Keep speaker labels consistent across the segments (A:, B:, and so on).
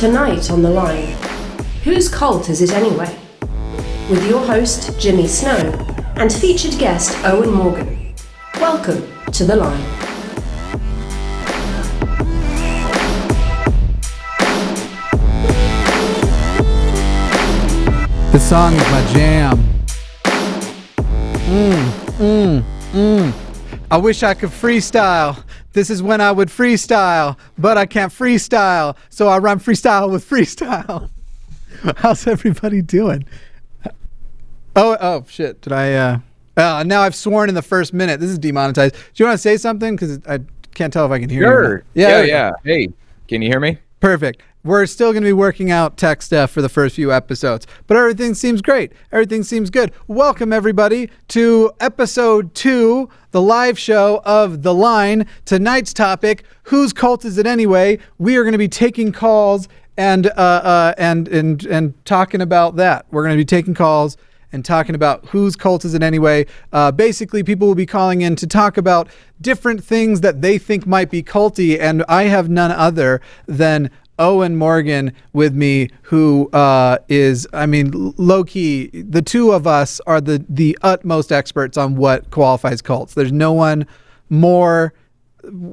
A: Tonight on the line, whose cult is it anyway? With your host, Jimmy Snow, and featured guest, Owen Morgan. Welcome to The Line.
B: This song is my jam. I wish I could freestyle. This is when I would freestyle, but I can't freestyle, so I rhyme freestyle with freestyle. How's everybody doing? Oh shit! Did I? Now I've sworn in the first minute. This is demonetized. Do you want to say something? Because I can't tell if I can hear
C: Sure.
B: you.
C: Yeah. Hey, can you hear me?
B: Perfect. We're still going to be working out tech stuff for the first few episodes, but everything seems great. Everything seems good. Welcome, everybody, to episode 2, the live show of The Line. Tonight's topic, whose cult is it anyway? We are going to be taking calls and talking about that. We're going to be taking calls and talking about whose cult is it anyway. Basically, people will be calling in to talk about different things that they think might be culty, and I have none other than Owen Morgan with me, who is, low-key, the two of us are the utmost experts on what qualifies cults. There's no one more.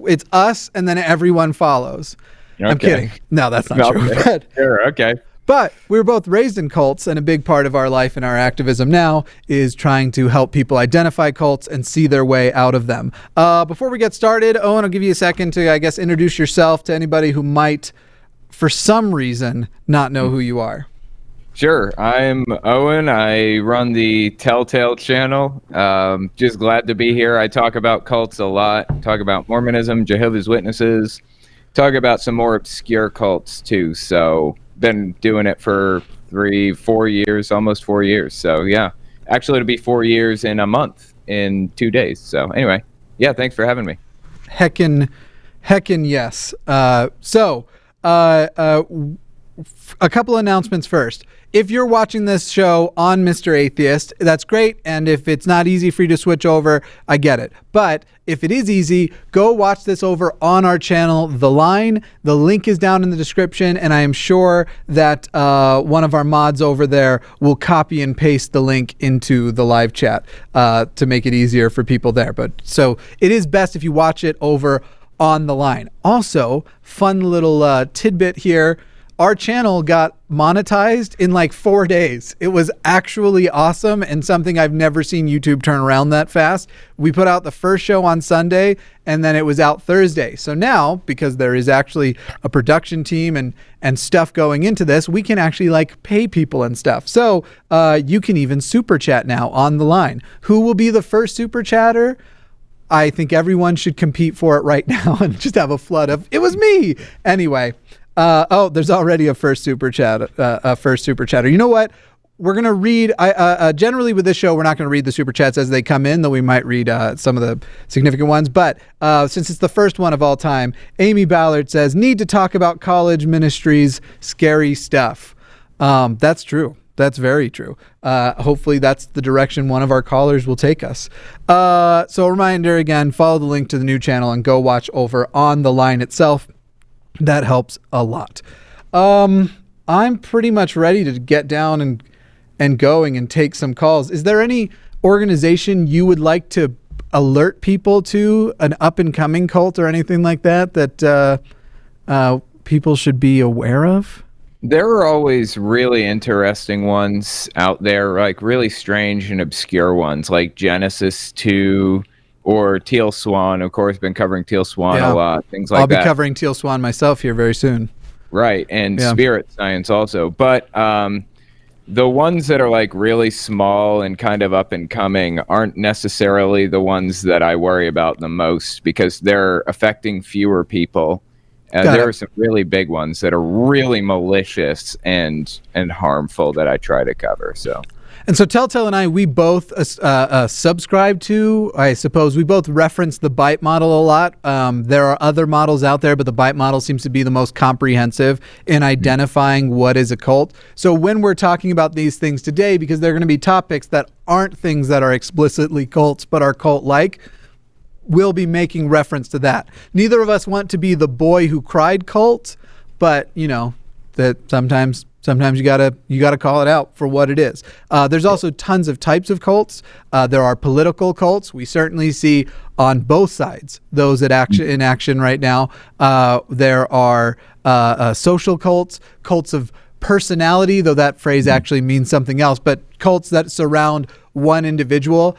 B: It's us, and then everyone follows. Okay. I'm kidding. No, that's not true.
C: Sure, okay.
B: But we were both raised in cults, and a big part of our life and our activism now is trying to help people identify cults and see their way out of them. Before we get started, Owen, I'll give you a second to, introduce yourself to anybody who might, for some reason, not know who you are.
C: Sure. I'm Owen. I run the Telltale channel. Just glad to be here. I talk about cults a lot. Talk about Mormonism, Jehovah's Witnesses. Talk about some more obscure cults, too. So, been doing it for 3-4 years, almost 4 years. So, yeah. Actually, it'll be 4 years in a month, in 2 days. So, anyway. Yeah, thanks for having me.
B: Heckin' yes. A couple announcements first. If you're watching this show on Mr. Atheist, that's great. And if it's not easy for you to switch over, I get it. But if it is easy, go watch this over on our channel, The Line. The link is down in the description, and I am sure that one of our mods over there will copy and paste the link into the live chat to make it easier for people there. But so it is best if you watch it over on The Line. Also, fun little tidbit here. Our channel got monetized in like 4 days. It was actually awesome and something I've never seen YouTube turn around that fast. We put out the first show on Sunday and then it was out Thursday. So now, because there is actually a production team and stuff going into this, we can actually pay people and stuff. So you can even super chat now on The Line. Who will be the first super chatter? I think everyone should compete for it right now and just have a flood of, it was me. Anyway, there's already a first super chatter. You know what? We're going to read, generally with this show, we're not going to read the super chats as they come in, though we might read some of the significant ones. But since it's the first one of all time, Amy Ballard says, need to talk about college ministries, scary stuff. That's true. That's very true. Hopefully that's the direction one of our callers will take us. So a reminder again, follow the link to the new channel and go watch over on The Line itself. That helps a lot. I'm pretty much ready to get down and going and take some calls. Is there any organization you would like to alert people to, an up and coming cult or anything like that people should be aware of?
C: There are always really interesting ones out there, like really strange and obscure ones, like Genesis 2 or Teal Swan. Of course, been covering Teal Swan a lot, things like that.
B: I'll be covering Teal Swan myself here very soon.
C: Right, and spirit science also. But the ones that are really small and kind of up and coming aren't necessarily the ones that I worry about the most because they're affecting fewer people. There are some really big ones that are really malicious and harmful that I try to cover.
B: And so Telltale and I, we both subscribe to, I suppose, we both reference the BITE model a lot. There are other models out there, but the BITE model seems to be the most comprehensive in identifying what is a cult. So when we're talking about these things today, because they're going to be topics that aren't things that are explicitly cults, but are cult-like, we'll be making reference to that. Neither of us want to be the boy who cried cult, but, that sometimes you gotta call it out for what it is. There's also tons of types of cults. There are political cults. We certainly see on both sides those in action right now. There are social cults, cults of personality, though that phrase actually means something else, but cults that surround one individual.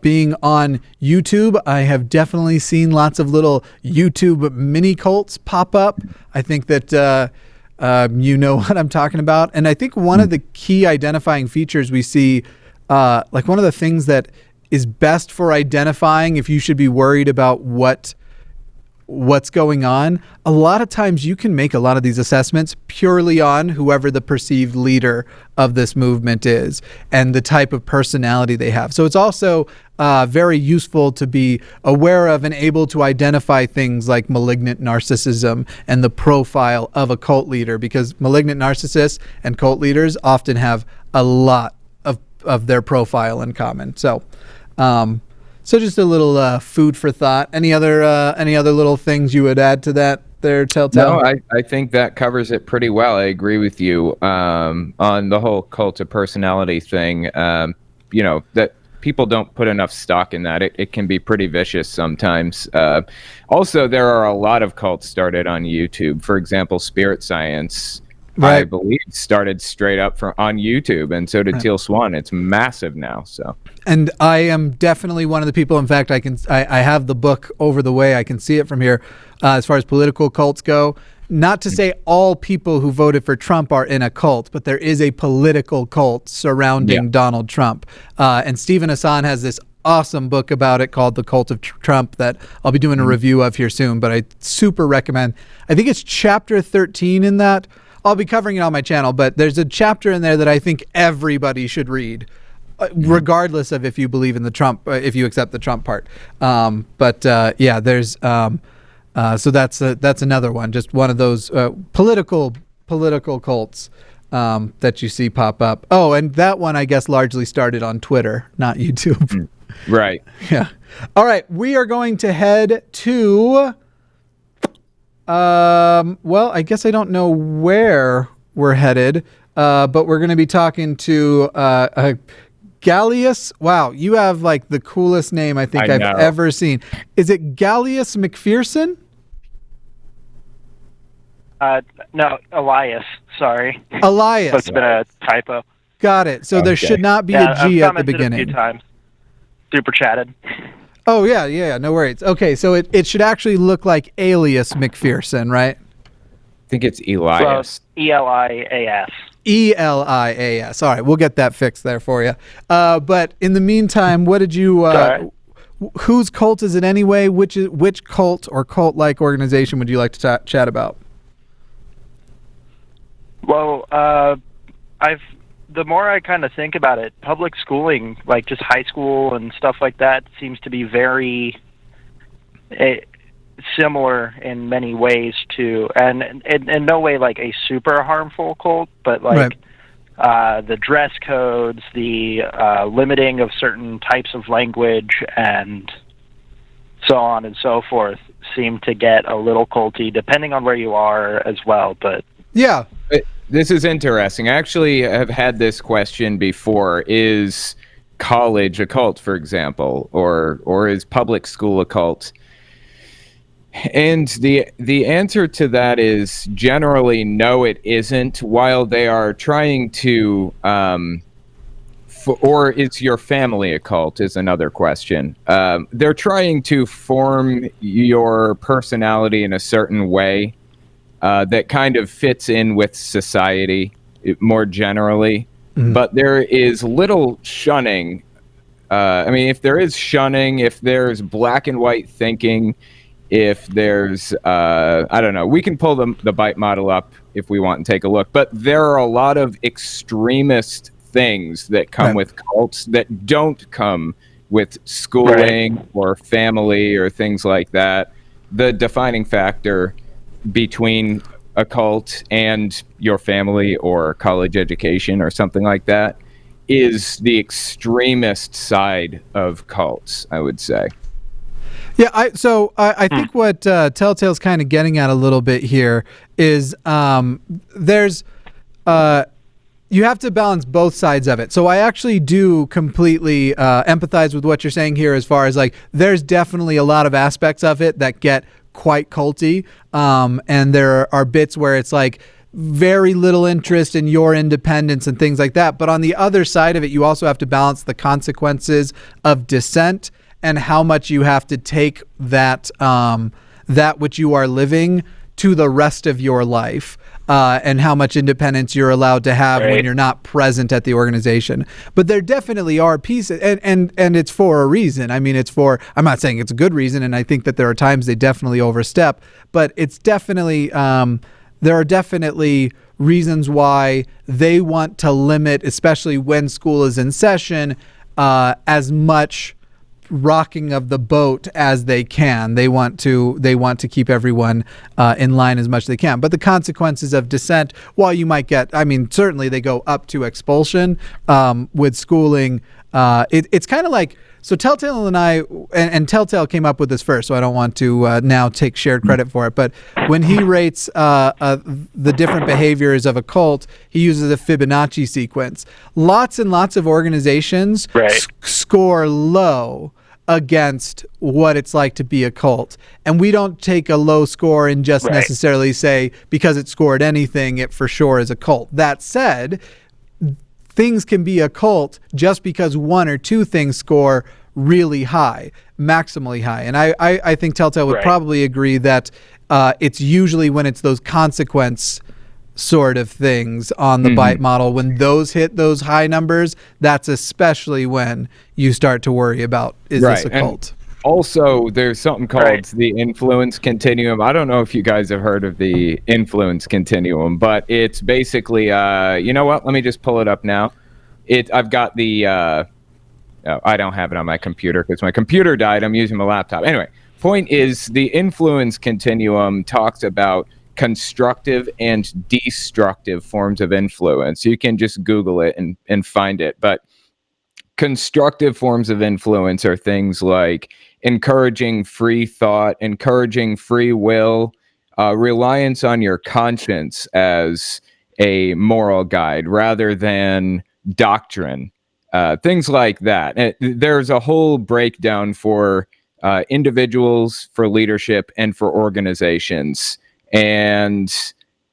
B: Being on YouTube, I have definitely seen lots of little YouTube mini cults pop up. I think that you know what I'm talking about. And I think one of the key identifying features we see, like one of the things that is best for identifying if you should be worried about what's going on, a lot of times you can make a lot of these assessments purely on whoever the perceived leader of this movement is and the type of personality they have. So it's also very useful to be aware of and able to identify things like malignant narcissism and the profile of a cult leader, because malignant narcissists and cult leaders often have a lot of their profile in common. So just a little food for thought. Any other little things you would add to that there, Telltale?
C: No, I think that covers it pretty well. I agree with you on the whole cult of personality thing. That people don't put enough stock in that. It can be pretty vicious sometimes. Also, there are a lot of cults started on YouTube. For example, Spirit Science, right, I believe, started straight up on YouTube, and so did Teal Swan. It's massive now. So,
B: and I am definitely one of the people. In fact, I have the book over the way. I can see it from here. As far as political cults go, not to say all people who voted for Trump are in a cult, but there is a political cult surrounding Donald Trump. And Stephen Hassan has this awesome book about it called The Cult of Trump that I'll be doing a review of here soon. But I super recommend. I think it's chapter 13 in that. I'll be covering it on my channel, but there's a chapter in there that I think everybody should read, regardless of if you believe in the Trump, if you accept the Trump part. There's so that's another one, just one of those political cults that you see pop up. Oh, and that one I guess largely started on Twitter, not YouTube.
C: Right.
B: Yeah. All right, we are going to head to. Well, I guess I don't know where we're headed, but we're going to be talking to Gallius. Wow, you have like the coolest name I've ever seen. Is it Elias McFearson?
D: No, Elias. Sorry.
B: Elias.
D: So it's been a typo.
B: Got it. So there should not be a G at the beginning.
D: A few times. Super chatted.
B: Oh, yeah, no worries. Okay, so it should actually look like Elias McFearson, right?
C: I think it's Elias.
D: Well, Elias.
B: Elias. All right, we'll get that fixed there for you. But in the meantime, what did you... whose cult is it anyway? Which cult or cult-like organization would you like to chat about?
D: Well, the more I kind of think about it, public schooling, like just high school and stuff like that, seems to be very similar in many ways to, and in no way like a super harmful cult, but like the dress codes, the limiting of certain types of language, and so on and so forth, seem to get a little culty, depending on where you are as well. But
B: yeah.
C: This is interesting. I actually have had this question before. Is college a cult, for example, or is public school a cult? And the answer to that is generally no, it isn't. While they are trying to, or is your family a cult is another question. They're trying to form your personality in a certain way that kind of fits in with society more generally. Mm-hmm. But there is little shunning. If there is shunning, if there's black and white thinking, if there's, we can pull the BITE model up if we want and take a look. But there are a lot of extremist things that come with cults that don't come with schooling or family or things like that. The defining factor between a cult and your family or college education or something like that is the extremist side of cults, I would say.
B: Yeah, I think what Telltale's kind of getting at a little bit here is there's you have to balance both sides of it. So I actually do completely empathize with what you're saying here, as far as like there's definitely a lot of aspects of it that get quite culty, and there are bits where it's like very little interest in your independence and things like that. But on the other side of it, you also have to balance the consequences of dissent and how much you have to take that that which you are living to the rest of your life, and how much independence you're allowed to have when you're not present at the organization. But there definitely are pieces, and it's for a reason. I mean, I'm not saying it's a good reason, and I think that there are times they definitely overstep, but it's definitely there are definitely reasons why they want to limit, especially when school is in session, as much rocking of the boat as they can. They want to keep everyone in line as much as they can. But the consequences of dissent, while you might get, I mean, certainly they go up to expulsion with schooling. It's kind of like, so Telltale and I, and Telltale came up with this first, so I don't want to now take shared credit for it, but when he rates the different behaviors of a cult, he uses a Fibonacci sequence. Lots and lots of organizations score low against what it's like to be a cult. And we don't take a low score and just necessarily say, because it scored anything, it for sure is a cult. That said, things can be a cult just because one or two things score really high, maximally high. And I think Telltale would probably agree that it's usually when it's those consequence sort of things on the bite model, when those hit those high numbers, that's especially when you start to worry about, is this a cult?
C: And also, there's something called the influence continuum. I don't know if you guys have heard of the influence continuum, but it's basically, you know what? Let me just pull it up now. I've got the, I don't have it on my computer because my computer died. I'm using my laptop. Anyway, point is, the influence continuum talks about constructive and destructive forms of influence. You can just Google it and find it. But constructive forms of influence are things like encouraging free thought, encouraging free will, reliance on your conscience as a moral guide rather than doctrine, things like that. And there's a whole breakdown for individuals, for leadership, and for organizations. And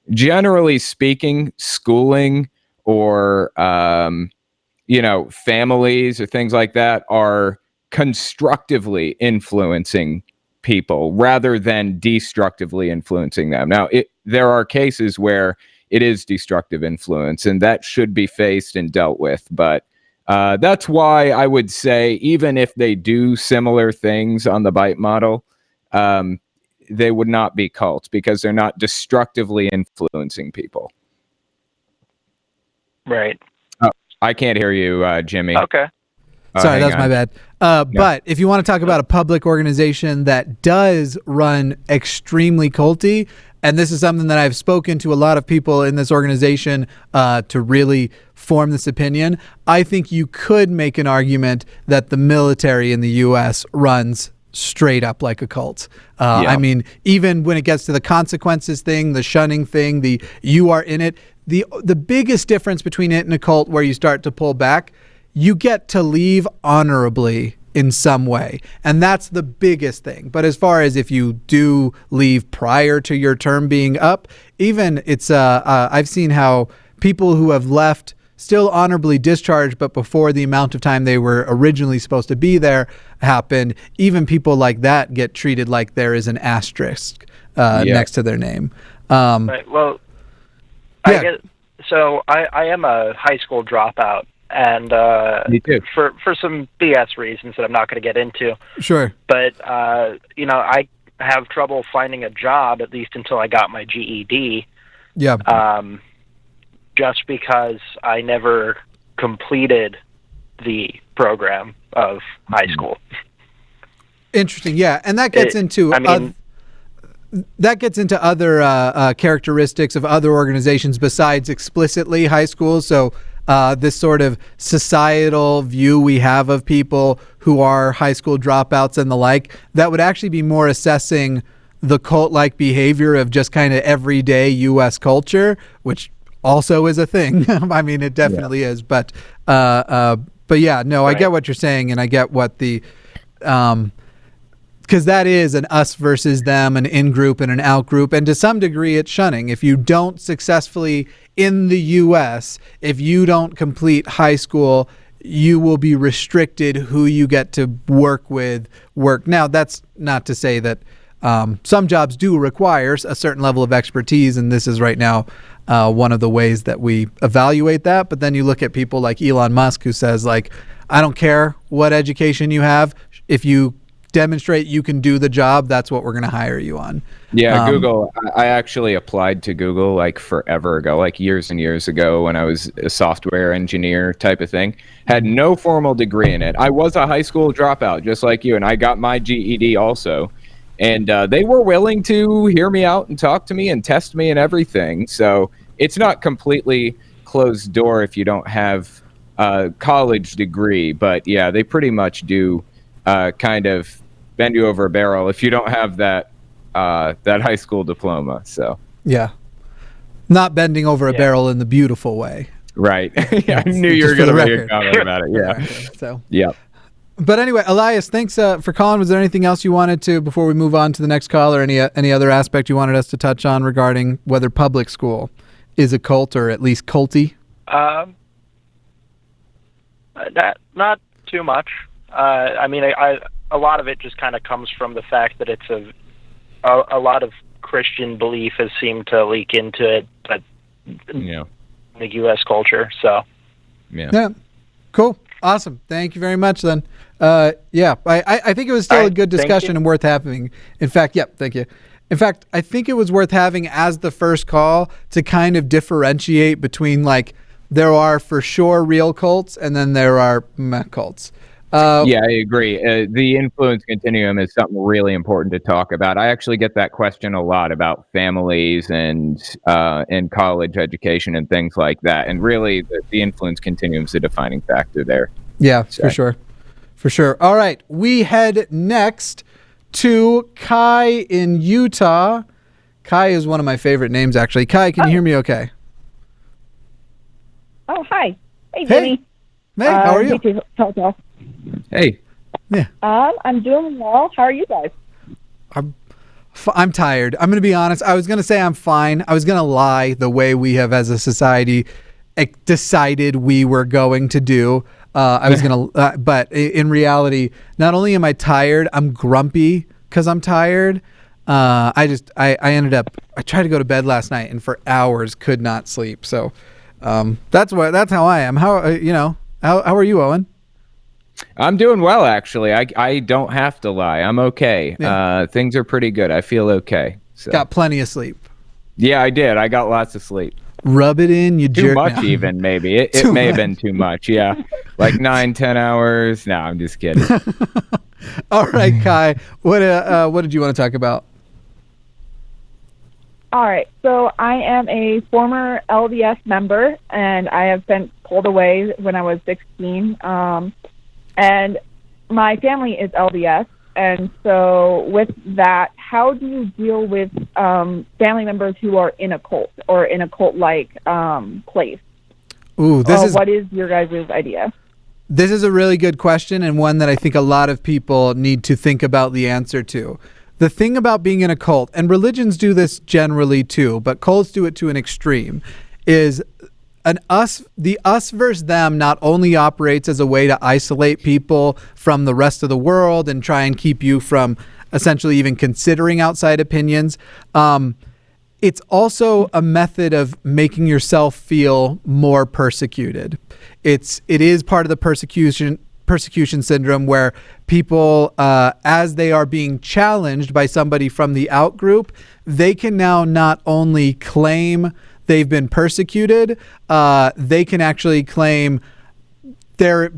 C: generally speaking, schooling or families or things like that are constructively influencing people rather than destructively influencing them. Now, there are cases where it is destructive influence, and that should be faced and dealt with. But that's why I would say, even if they do similar things on the bite model, they would not be cults because they're not destructively influencing people.
D: Right.
C: Oh, I can't hear you, Jimmy.
D: Okay.
B: Sorry, that's my bad. But if you want to talk about a public organization that does run extremely culty, and this is something that I've spoken to a lot of people in this organization to really form this opinion, I think you could make an argument that the military in the U.S. runs straight up like a cult. I mean, even when it gets to the consequences thing, the shunning thing, the you are in it, the biggest difference between it and a cult where you start to pull back, you get to leave honorably in some way. And that's the biggest thing. But as far as if you do leave prior to your term being up, even it's, I've seen how people who have left still honorably discharged, but before the amount of time they were originally supposed to be there happened, even people like that get treated like there is an asterisk next to their name.
D: Right. Well, I am a high school dropout, and
C: Me too.
D: for some BS reasons that I'm not going to get into.
B: Sure.
D: But I have trouble finding a job, at least until I got my GED.
B: Yeah.
D: Just because I never completed the program of high school.
B: Interesting. Yeah, and that gets into other characteristics of other organizations besides explicitly high school. So this sort of societal view we have of people who are high school dropouts and the like, that would actually be more assessing the cult-like behavior of just kind of everyday U.S. culture, which also is a thing. I mean, it definitely is. But yeah, no, right. I get what you're saying, and I get what the because that is an us versus them, an in-group and an out-group, and to some degree it's shunning. If you don't successfully, in the U.S., if you don't complete high school, you will be restricted who you get to work with. Now, that's not to say that some jobs do require a certain level of expertise, and this is right now one of the ways that we evaluate that. But then you look at people like Elon Musk, who says, like, I don't care what education you have. If you demonstrate you can do the job, that's what we're going to hire you on.
C: Yeah, Google. I actually applied to Google like forever ago, like years and years ago, when I was a software engineer type of thing. Had no formal degree in it. I was a high school dropout, just like you, and I got my GED also. And they were willing to hear me out and talk to me and test me and everything. So it's not completely closed door if you don't have a college degree. But yeah, they pretty much do kind of bend you over a barrel if you don't have that high school diploma. So
B: yeah, not bending over a barrel in the beautiful way.
C: Right. Yeah, I knew you were going to make a comment about it. Yeah.
B: So
C: yeah.
B: But anyway, Elias, thanks for calling. Was there anything else you wanted to, before we move on to the next call, or any other aspect you wanted us to touch on regarding whether public school is a cult or at least culty?
D: Not too much. I mean, a lot of it just kind of comes from the fact that it's a lot of Christian belief has seemed to leak into it, but the U.S. culture. So
B: yeah, cool. Awesome. Thank you very much then. I think it was still a good discussion and worth having. In fact, thank you. In fact, I think it was worth having as the first call to kind of differentiate between, like, there are for sure real cults and then there are meh cults.
C: Yeah, I agree. The influence continuum is something really important to talk about. I actually get that question a lot about families and college education and things like that. And really, the influence continuum is the defining factor there.
B: Yeah, for sure. For sure. All right. We head next to Kai in Utah. Kai is one of my favorite names, actually. Kai, can you hear me okay?
E: Oh, hi. Hey, Jimmy.
B: Hey, how are you?
C: Hey.
B: Yeah.
E: I'm doing well. How are you guys?
B: I'm tired. I'm going to be honest. I was going to say I'm fine. I was going to lie the way we have as a society decided we were going to do. I was going to, but in reality, not only am I tired, I'm grumpy because I'm tired. I tried to go to bed last night and for hours could not sleep. So that's how I am. How are you, Owen?
C: I'm doing well, actually. I don't have to lie. I'm okay. Yeah. Things are pretty good. I feel okay. So.
B: Got plenty of sleep.
C: Yeah, I did. I got lots of sleep.
B: Rub it in, you jerk.
C: Too much even, maybe. It may have been too much, yeah. Like 9-10 hours. No, I'm just kidding.
B: All right, Kai. What did you want to talk about?
E: All right. So I am a former LDS member, and I have been pulled away when I was 16. And my family is LDS. And so with that, how do you deal with family members who are in a cult or in a cult-like place?
B: Ooh,
E: what is your guys' idea?
B: This is a really good question, and one that I think a lot of people need to think about the answer to. The thing about being in a cult, and religions do this generally too, but cults do it to an extreme, is the us versus them not only operates as a way to isolate people from the rest of the world and try and keep you from essentially even considering outside opinions. It's also a method of making yourself feel more persecuted. It is part of the persecution syndrome where people, as they are being challenged by somebody from the out group, they can now not only claim they've been persecuted, they can actually claim they're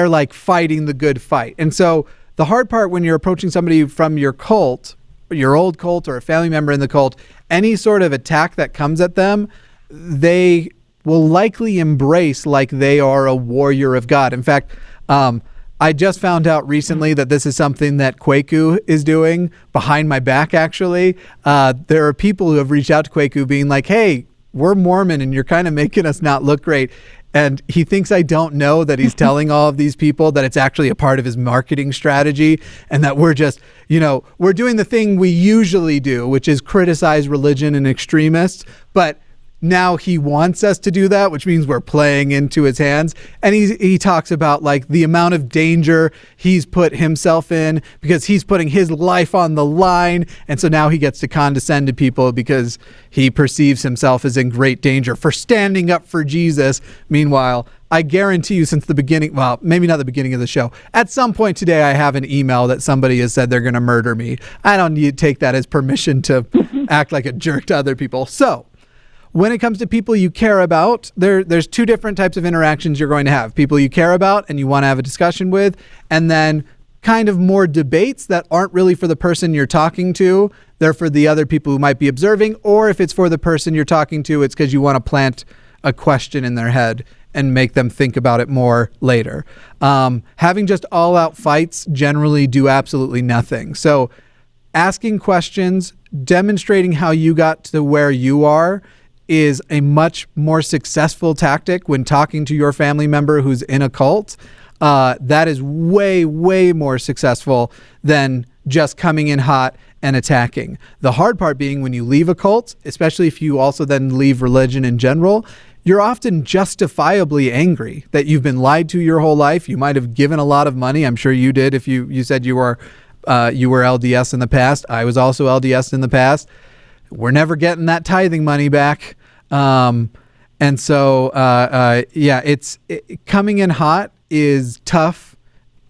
B: like fighting the good fight. And so the hard part when you're approaching somebody from your cult, your old cult or a family member in the cult, any sort of attack that comes at them, they will likely embrace like they are a warrior of God. In fact, I just found out recently that this is something that Kwaku is doing behind my back, actually. There are people who have reached out to Kwaku being like, hey, we're Mormon and you're kind of making us not look great. And he thinks I don't know that he's telling all of these people that it's actually a part of his marketing strategy and that we're just, we're doing the thing we usually do, which is criticize religion and extremists. But now he wants us to do that, which means we're playing into his hands. And he talks about like the amount of danger he's put himself in because he's putting his life on the line. And so now he gets to condescend to people because he perceives himself as in great danger for standing up for Jesus. Meanwhile, I guarantee you since the beginning, well, maybe not the beginning of the show, at some point today, I have an email that somebody has said they're going to murder me. I don't need to take that as permission to act like a jerk to other people. So, when it comes to people you care about, there's two different types of interactions you're going to have. People you care about and you want to have a discussion with, and then kind of more debates that aren't really for the person you're talking to. They're for the other people who might be observing, or if it's for the person you're talking to, it's because you want to plant a question in their head and make them think about it more later. Having just all-out fights generally do absolutely nothing. So asking questions, demonstrating how you got to where you are, is a much more successful tactic when talking to your family member who's in a cult. That is way, way more successful than just coming in hot and attacking. The hard part being when you leave a cult, especially if you also then leave religion in general, you're often justifiably angry that you've been lied to your whole life. You might have given a lot of money. I'm sure you did if you said you were LDS in the past. I was also LDS in the past. We're never getting that tithing money back. Coming in hot is tough.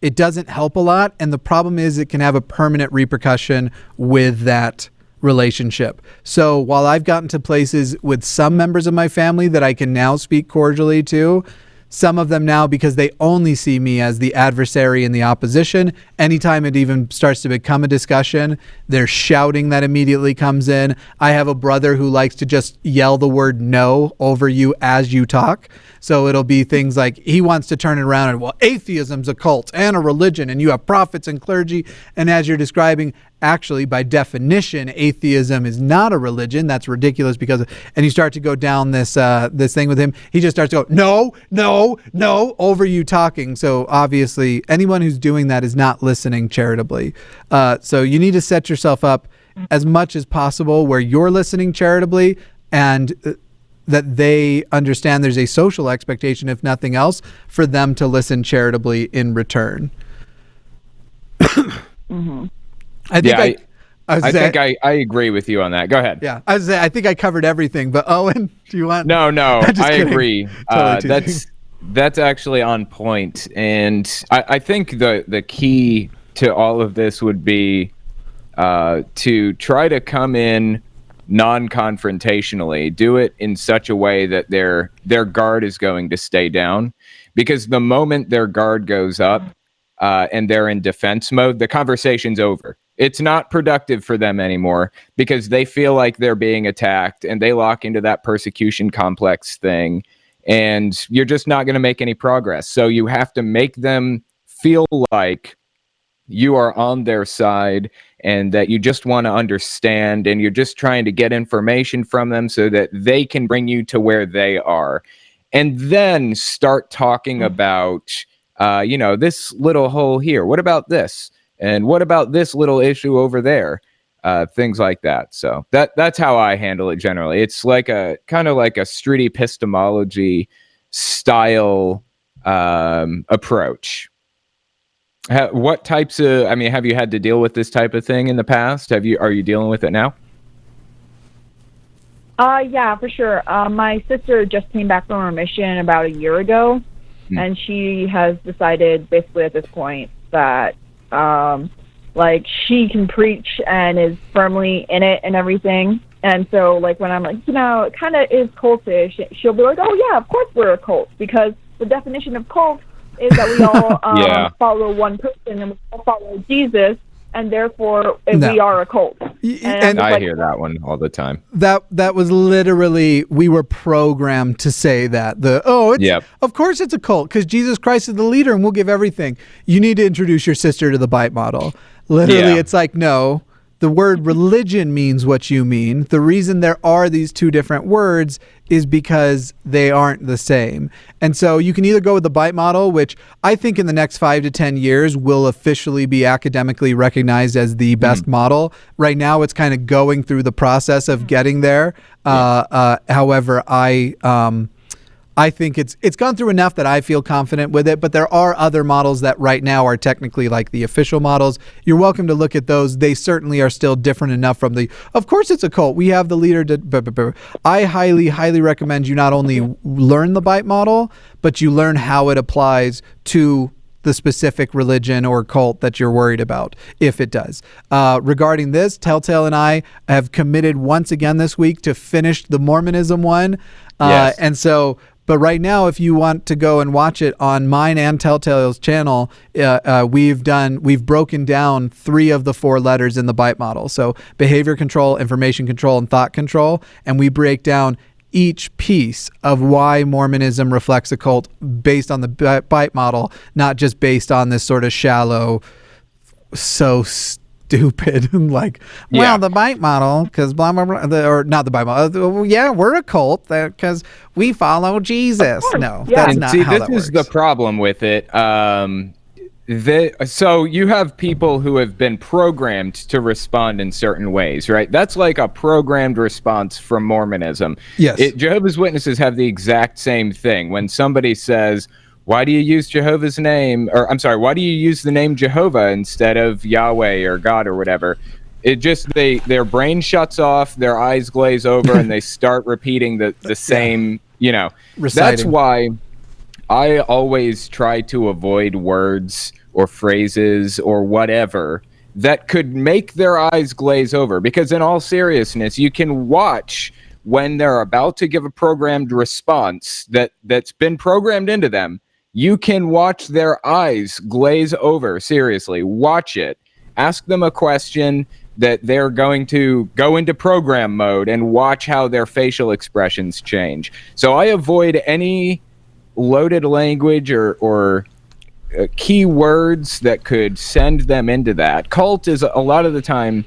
B: It doesn't help a lot. And the problem is it can have a permanent repercussion with that relationship. So while I've gotten to places with some members of my family that I can now speak cordially to, some of them now, because they only see me as the adversary and the opposition, anytime it even starts to become a discussion, there's shouting that immediately comes in. I have a brother who likes to just yell the word no over you as you talk. So it'll be things like he wants to turn it around and, well, atheism's a cult and a religion and you have prophets and clergy. And as you're describing, actually, by definition, atheism is not a religion. That's ridiculous and you start to go down this thing with him. He just starts to go, no, over you talking. So obviously, anyone who's doing that is not listening charitably. So you need to set yourself up as much as possible where you're listening charitably and that they understand there's a social expectation, if nothing else, for them to listen charitably in return.
C: Mm-hmm. I think I agree with you on that. Go ahead.
B: Yeah, I think I covered everything. But Owen, do you want?
C: No, I agree.
B: Totally
C: that's actually on point. And I think the key to all of this would be to try to come in non-confrontationally. Do it in such a way that their guard is going to stay down, because the moment their guard goes up and they're in defense mode, the conversation's over. It's not productive for them anymore because they feel like they're being attacked and they lock into that persecution complex thing, and you're just not going to make any progress. So you have to make them feel like you are on their side and that you just want to understand and you're just trying to get information from them so that they can bring you to where they are. And then start talking about, this little hole here. What about this? And what about this little issue over there? Things like that. So that's how I handle it generally. It's like a kind of like a street epistemology style approach. What types of, have you had to deal with this type of thing in the past? Are you dealing with it now?
E: Yeah, for sure. My sister just came back from remission about a year ago, and she has decided basically at this point that she can preach and is firmly in it and everything. And so when I'm like, it kind of is cultish, she'll be like, oh yeah, of course we're a cult, because the definition of cult is that we all follow one person and we all follow Jesus, and therefore
B: No.
E: we are a cult.
B: And
C: I hear that one all the time.
B: That was literally, we were programmed to say that. Of course it's a cult because Jesus Christ is the leader and we'll give everything. You need to introduce your sister to the bite model. Literally, It's like, no. The word religion means what you mean. The reason there are these two different words is because they aren't the same. And so you can either go with the bite model, which I think in the next 5 to 10 years will officially be academically recognized as the best model. Right now, it's kind of going through the process of getting there. However, I think it's gone through enough that I feel confident with it, but there are other models that right now are technically like the official models. You're welcome to look at those. They certainly are still different enough from of course it's a cult. We have the leader. I highly, highly recommend you not only learn the bite model, but you learn how it applies to the specific religion or cult that you're worried about, if it does. Regarding this, Telltale and I have committed once again this week to finish the Mormonism one.
C: Yes.
B: And so... But right now, if you want to go and watch it on mine and Telltale's channel, we've broken down 3 of the 4 letters in the bite model. So behavior control, information control, and thought control. And we break down each piece of why Mormonism reflects a cult based on the bite model, not just based on this sort of shallow, stupid the bite model because blah blah blah, or not the bite model. We're a cult because we follow Jesus. No, that's not how that works.
C: This is the problem with it. So you have people who have been programmed to respond in certain ways, right? That's like a programmed response from Mormonism.
B: Yes,
C: Jehovah's Witnesses have the exact same thing. When somebody says, why do you use Jehovah's name? Or I'm sorry, why do you use the name Jehovah instead of Yahweh or God or whatever? It just, their brain shuts off, their eyes glaze over, and they start repeating the same,
B: Reciting.
C: That's why I always try to avoid words or phrases or whatever that could make their eyes glaze over. Because in all seriousness, you can watch when they're about to give a programmed response that's been programmed into them. You can watch their eyes glaze over. Seriously, watch it. Ask them a question that they're going to go into program mode and watch how their facial expressions change. So I avoid any loaded language or key words that could send them into that. Cult is a lot of the time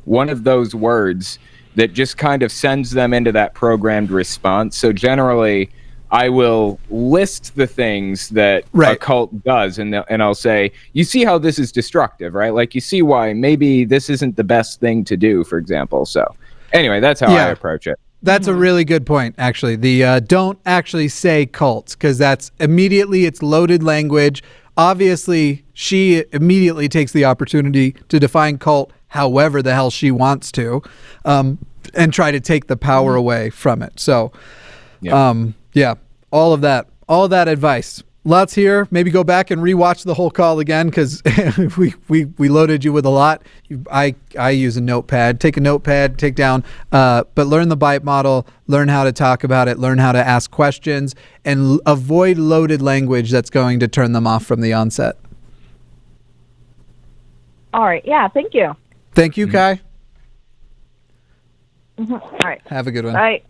C: one of those words that just kind of sends them into that programmed response. So generally, I will list the things that a cult does, and I'll say, you see how this is destructive, right? Like, you see why maybe this isn't the best thing to do, for example. So anyway, that's how I approach it.
B: That's a really good point, actually. The don't actually say cults, because that's immediately, it's loaded language. Obviously, she immediately takes the opportunity to define cult however the hell she wants to, and try to take the power away from it. So, all of that advice. Lots here. Maybe go back and rewatch the whole call again because we loaded you with a lot. I use a notepad. Take a notepad, take down, but learn the bite model, learn how to talk about it, learn how to ask questions, and avoid loaded language that's going to turn them off from the onset.
E: All right. Yeah, thank you.
B: Thank you, Kai.
E: Mm-hmm. All right.
B: Have a good one.
E: All right.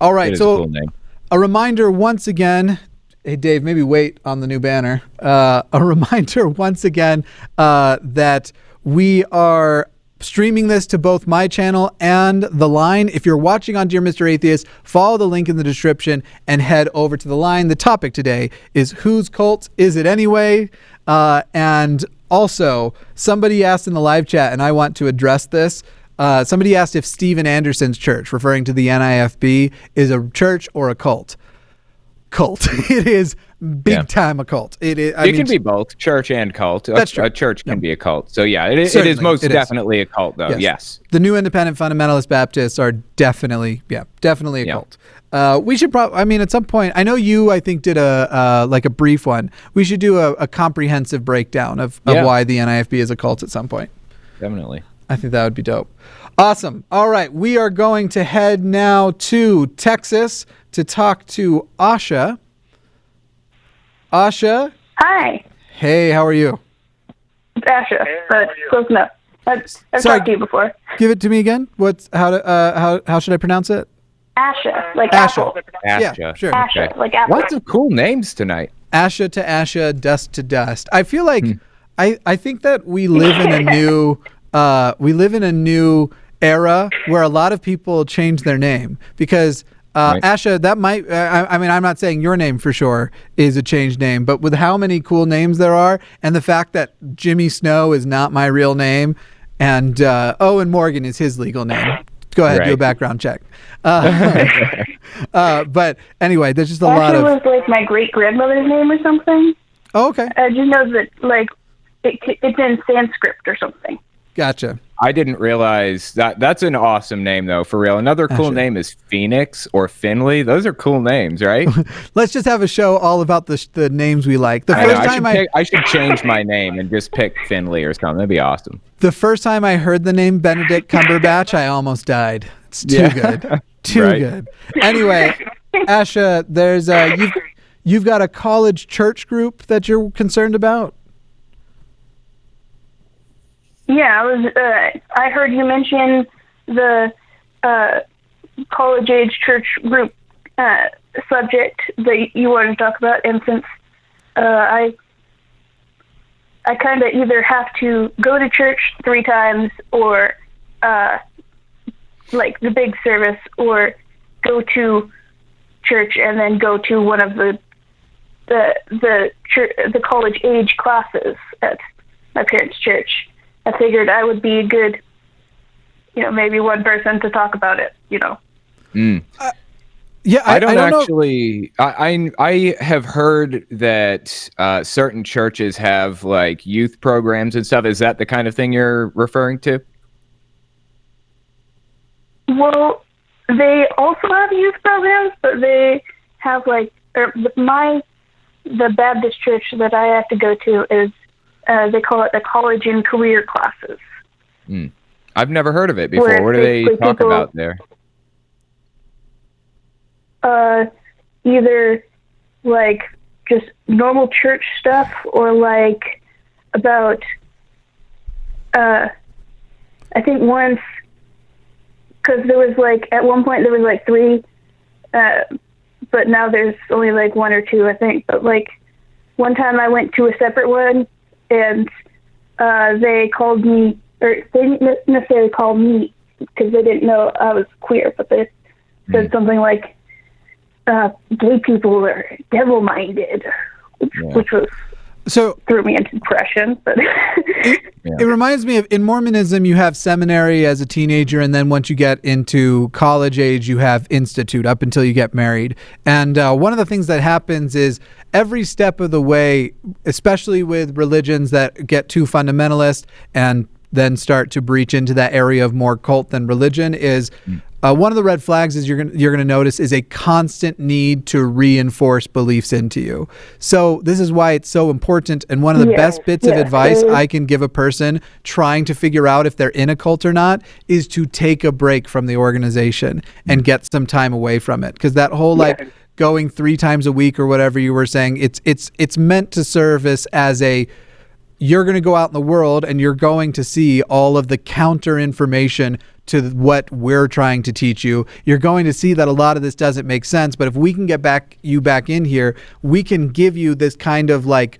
B: All right. So
C: cool name.
B: A reminder once again. Hey, Dave, maybe wait on the new banner. A reminder once again that we are streaming this to both my channel and The Line. If you're watching on Dear Mr. Atheist, follow the link in the description and head over to The Line. The topic today is whose cult is it anyway? And also, somebody asked in the live chat, and I want to address this. Somebody asked if Steven Anderson's church, referring to the NIFB, is a church or a cult. It is big time a cult. It is.
C: It can be both church and cult.
B: That's true.
C: A church can be a cult. So yeah, it is most definitely a cult, though. Yes.
B: The New Independent Fundamentalist Baptists are definitely a cult. We should probably. At some point, I know you. I think did a brief one. We should do a comprehensive breakdown of why the NIFB is a cult at some point.
C: Definitely.
B: I think that would be dope. Awesome. All right, we are going to head now to Texas to talk to Asha. Asha?
F: Hi.
B: Hey, how are you?
F: It's Asha, but close enough. I've
B: Sorry.
F: talked to you before.
B: Give it to me again. How should I pronounce it?
F: Asha, like
B: Asha.
F: apple.
C: Asha.
B: Yeah, sure.
F: Asha,
C: Okay.
F: like apple.
C: Lots of cool names tonight.
B: Asha to Asha, dust to dust. I feel like I think that we live in a new era where a lot of people change their name because
C: Right.
B: Asha, that might I mean, I'm not saying your name for sure is a changed name, but with how many cool names there are and the fact that Jimmy Snow is not my real name and Owen Morgan is his legal name. Go ahead, do a
C: Right.
B: background check. But anyway, there's just a lot
F: Asha
B: of...
F: was like my great-grandmother's name or something.
B: Oh, okay.
F: I just know that like it's in Sanskrit or something.
B: Gotcha.
C: I didn't realize that. That's an awesome name, though, for real. Another cool
B: Asha.
C: name is Phoenix or Finley. Those are cool names, right?
B: Let's just have a show all about the names we like. The
C: I know,
B: first time
C: I should change my name and just pick Finley or something. That'd be awesome.
B: the first time I heard the name Benedict Cumberbatch, I almost died. It's too good. Too
C: Right.
B: good. Anyway, Asha, there's you've got a college church group that you're concerned about?
F: Yeah, I heard you mention the college age church group subject that you wanted to talk about, and since I kind of either have to go to church 3 times or like the big service, or go to church and then go to one of the college age classes at my parents' church. I figured I would be a good, maybe one person to talk about it,
B: Yeah,
C: I don't
B: know.
C: actually. I have heard that certain churches have like youth programs and stuff. Is that the kind of thing you're referring to?
F: Well, they also have youth programs, but they have the Baptist church that I have to go to is they call it the college and career classes.
C: I've never heard of it before.
F: Where
C: What do they
F: basically
C: talk
F: people-
C: about there?
F: Either like just normal church stuff or like about I think once, because there was like at one point there was like 3 but now there's only like 1 or 2, I think. But like one time I went to a separate one and they called me, or they didn't necessarily call me because they didn't know I was queer, but they said something like gay people are devil-minded, which was threw me into depression. But
B: It reminds me of, in Mormonism, you have seminary as a teenager, and then once you get into college age, you have institute up until you get married. And one of the things that happens is every step of the way, especially with religions that get too fundamentalist and then start to breach into that area of more cult than religion, is one of the red flags is you're gonna notice is a constant need to reinforce beliefs into you. So this is why it's so important, and one of the best bits of advice I can give a person trying to figure out if they're in a cult or not is to take a break from the organization and get some time away from it, because that whole going 3 times a week or whatever you were saying, it's meant to service as a, you're going to go out in the world and you're going to see all of the counter information to what we're trying to teach you. You're going to see that a lot of this doesn't make sense, but if we can get you back in here, we can give you this kind of like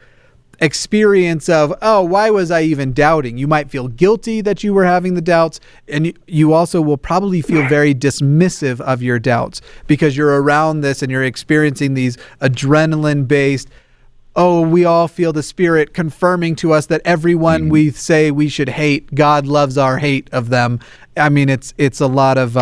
B: experience of, oh, why was I even doubting? You might feel guilty that you were having the doubts, and you also will probably feel very dismissive of your doubts because you're around this and you're experiencing these adrenaline-based, oh, we all feel the Spirit confirming to us that everyone we say we should hate, God loves our hate of them. I mean, it's a lot of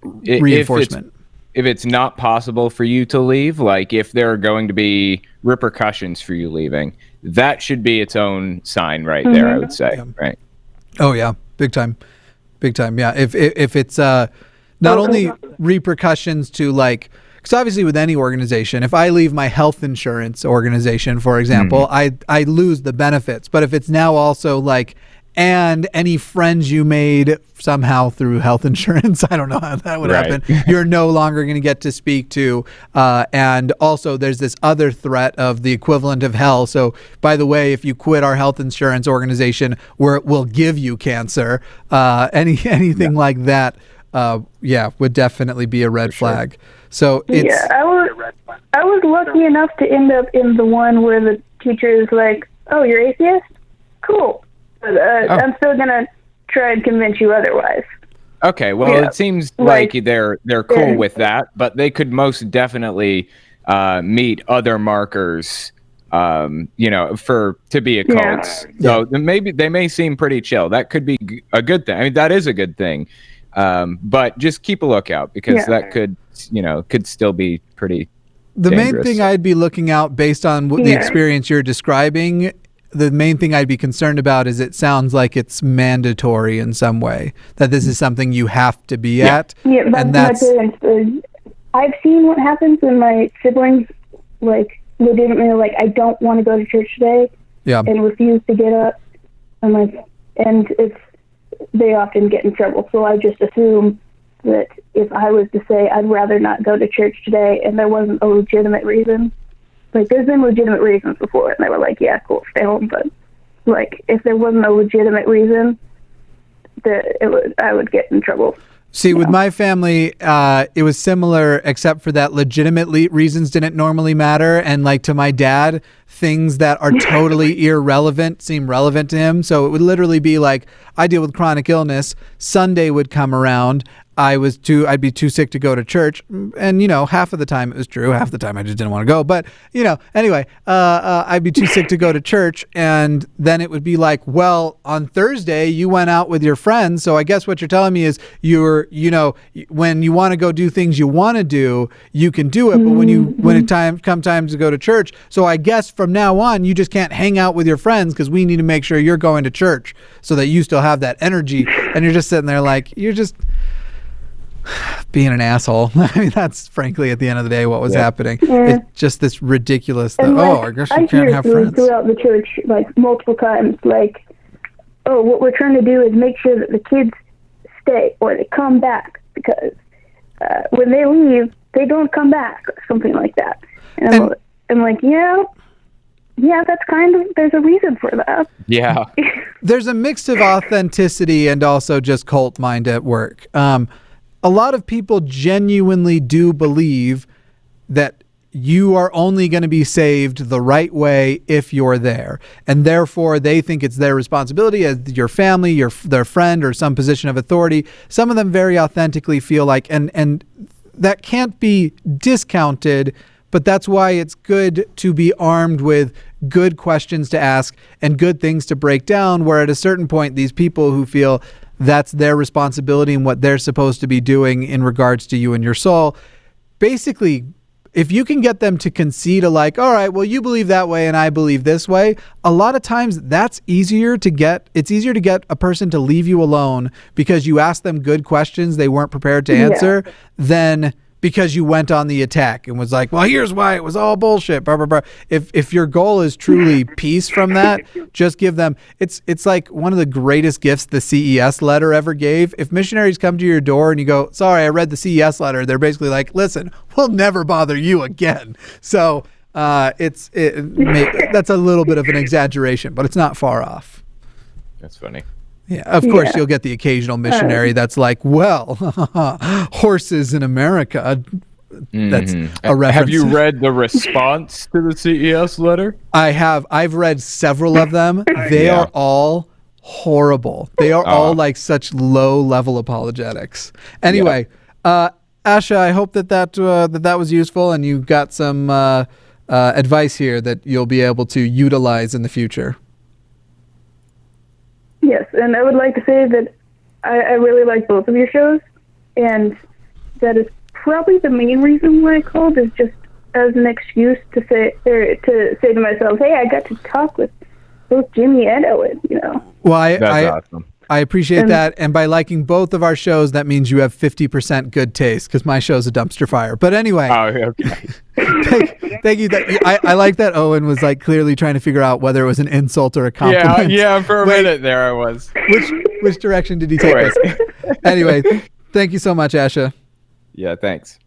B: reinforcement.
C: If it's not possible for you to leave, like if there are going to be repercussions for you leaving, that should be its own sign right there, I would say. Right.
B: Oh, yeah. Big time. Yeah. If it's not only repercussions to like, because obviously with any organization, if I leave my health insurance organization, for example, I lose the benefits. But if it's now also like and any friends you made somehow through health insurance. I don't know how that would happen. You're no longer going to get to speak to. And also there's this other threat of the equivalent of hell. So by the way, if you quit our health insurance organization, we'll give you cancer. Anything like that, would definitely be a red flag. So it's...
F: Yeah, I was lucky enough to end up in the one where the teacher is like, oh, you're atheist? Cool. But I'm still going to try and convince you otherwise.
C: Okay, well, it seems like they're cool with that, but they could most definitely meet other markers, to be a cult. So maybe they may seem pretty chill. That could be a good thing. I mean, that is a good thing. But just keep a lookout because that could still be pretty dangerous.
B: Main thing I'd be looking out based on the experience you're describing. The main thing I'd be concerned about is it sounds like it's mandatory in some way, that this is something you have to be at.
F: Yeah, that's my parents. I've seen what happens when my siblings, legitimately, I don't want to go to church today and refuse to get up. And they often get in trouble. So I just assume that if I was to say I'd rather not go to church today and there wasn't a legitimate reason, there's been legitimate reasons before, and they were like, yeah, cool, stay home. But, if there wasn't a legitimate reason, I would get in trouble.
B: See, with my family, it was similar, except for that legitimate reasons didn't normally matter. And, to my dad, things that are totally irrelevant seem relevant to him. So it would literally be I deal with chronic illness. Sunday would come around. I'd be too sick to go to church. And, half of the time it was true. Half the time I just didn't want to go. But, anyway, I'd be too sick to go to church. And then it would be well, on Thursday you went out with your friends. So I guess what you're telling me is when you want to go do things you want to do, you can do it. But when it comes time to go to church. So I guess from now on, you just can't hang out with your friends because we need to make sure you're going to church so that you still have that energy. And you're just sitting there you're just being an asshole. I mean, that's frankly at the end of the day what was happening. Yeah. It's just this ridiculous I guess you can't have friends.
F: Throughout the church, multiple times, what we're trying to do is make sure that the kids stay or they come back because when they leave, they don't come back or something like that. And I'm like, yeah, that's there's a reason for that.
C: Yeah.
B: There's a mix of authenticity and also just cult mind at work. A lot of people genuinely do believe that you are only going to be saved the right way if you're there. And therefore, they think it's their responsibility as your family, their friend, or some position of authority. Some of them very authentically feel and that can't be discounted, but that's why it's good to be armed with good questions to ask and good things to break down, where at a certain point, these people who feel that's their responsibility and what they're supposed to be doing in regards to you and your soul. Basically, if you can get them to concede all right, well, you believe that way and I believe this way, a lot of times that's easier to get. It's easier to get a person to leave you alone because you asked them good questions they weren't prepared to answer than because you went on the attack and was well, here's why it was all bullshit, blah, blah, blah. If your goal is truly peace from that, just give them, it's one of the greatest gifts the CES letter ever gave. If missionaries come to your door and you go, sorry, I read the CES letter, they're basically listen, we'll never bother you again. So that's a little bit of an exaggeration, but it's not far off.
C: That's funny.
B: Yeah, of course, you'll get the occasional missionary that's well, horses in America. That's a reference.
C: Have you read the response to the CES letter?
B: I have. I've read several of them. They are all horrible. They are all such low-level apologetics. Anyway, Asha, I hope that was useful and you got some advice here that you'll be able to utilize in the future.
F: Yes, and I would like to say that I really like both of your shows, and that is probably the main reason why I called, is just as an excuse to say to myself, hey, I got to talk with both Jimmy and Owen,
B: Well,
C: that's awesome.
B: I appreciate that. And by liking both of our shows, that means you have 50% good taste, because my show's a dumpster fire. But anyway.
C: Oh, okay.
B: Thank you. I like that Owen was like clearly trying to figure out whether it was an insult or a compliment.
C: Yeah, for a minute there I was.
B: Which direction did he take us? Anyway, thank you so much, Asha.
C: Yeah, thanks.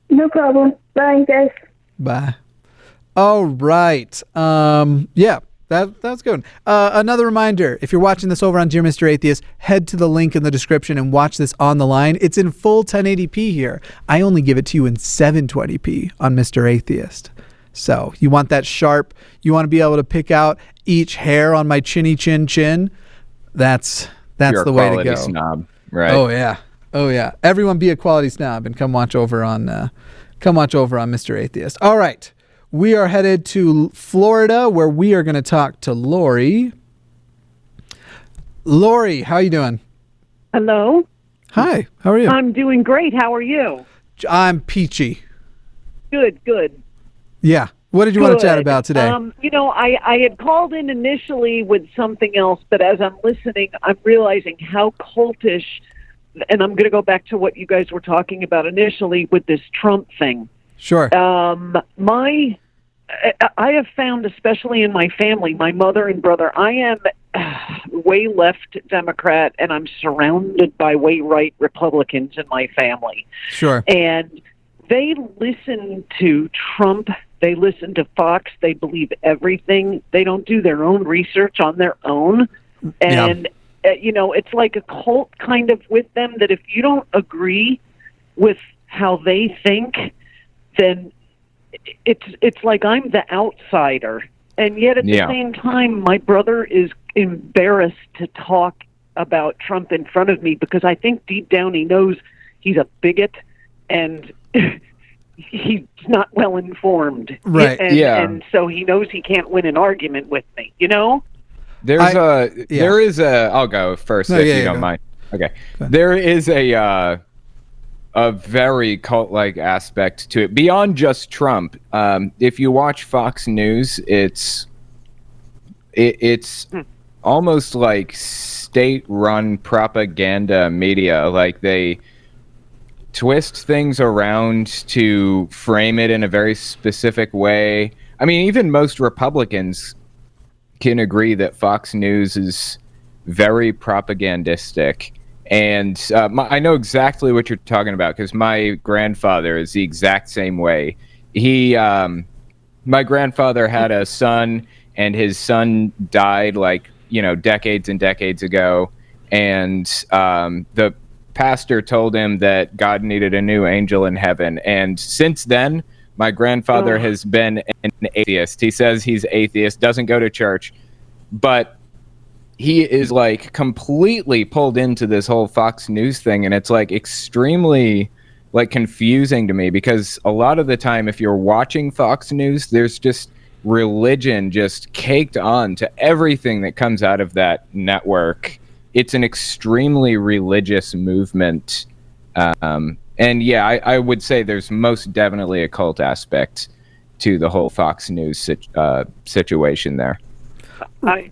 F: No problem. Bye, guys.
B: Bye. All right. Yeah, that's good. Another reminder, if you're watching this over on Dear Mr. Atheist, head to the link in the description and watch this on the line. It's in full 1080p here. I only give it to you in 720p on Mr. Atheist. So you want that sharp, you want to be able to pick out each hair on my chinny chin. That's
C: You're
B: the
C: a
B: way to
C: quality
B: go.
C: Snob, right?
B: Oh yeah. Everyone be a quality snob and come watch over on Mr. Atheist. All right. We are headed to Florida, where we are going to talk to Lori. Lori, how are you doing?
G: Hello.
B: Hi. How are you?
G: I'm doing great. How are you?
B: I'm peachy.
G: Good.
B: Yeah. What did you want to chat about today?
G: I had called in initially with something else, but as I'm listening, I'm realizing how cultish, and I'm going to go back to what you guys were talking about initially with this Trump thing.
B: Sure.
G: I have found, especially in my family, my mother and brother, I am way left Democrat, and I'm surrounded by way right Republicans in my family.
B: Sure.
G: And they listen to Trump. They listen to Fox. They believe everything. They don't do their own research on their own. And, it's like a cult kind of with them, that if you don't agree with how they think, then it's like I'm the outsider. And yet at the same time, my brother is embarrassed to talk about Trump in front of me, because I think deep down he knows he's a bigot and he's not well informed.
B: Right.
G: And so he knows he can't win an argument with me,
C: I'll go first if you don't mind. Okay. There is a very cult-like aspect to it beyond just Trump. If you watch Fox News, it's almost like state-run propaganda media. Like, they twist things around to frame it in a very specific way. I mean, even most Republicans can agree that Fox News is very propagandistic. And I know exactly what you're talking about, because my grandfather is the exact same way. My grandfather had a son, and his son died decades and decades ago. And the pastor told him that God needed a new angel in heaven. And since then, my grandfather has been an atheist. He says he's atheist, doesn't go to church, but he is completely pulled into this whole Fox News thing, and it's extremely confusing to me, because a lot of the time, if you're watching Fox News, there's just religion just caked on to everything that comes out of that network. It's an extremely religious movement, and I would say there's most definitely a cult aspect to the whole Fox News situation there.
G: I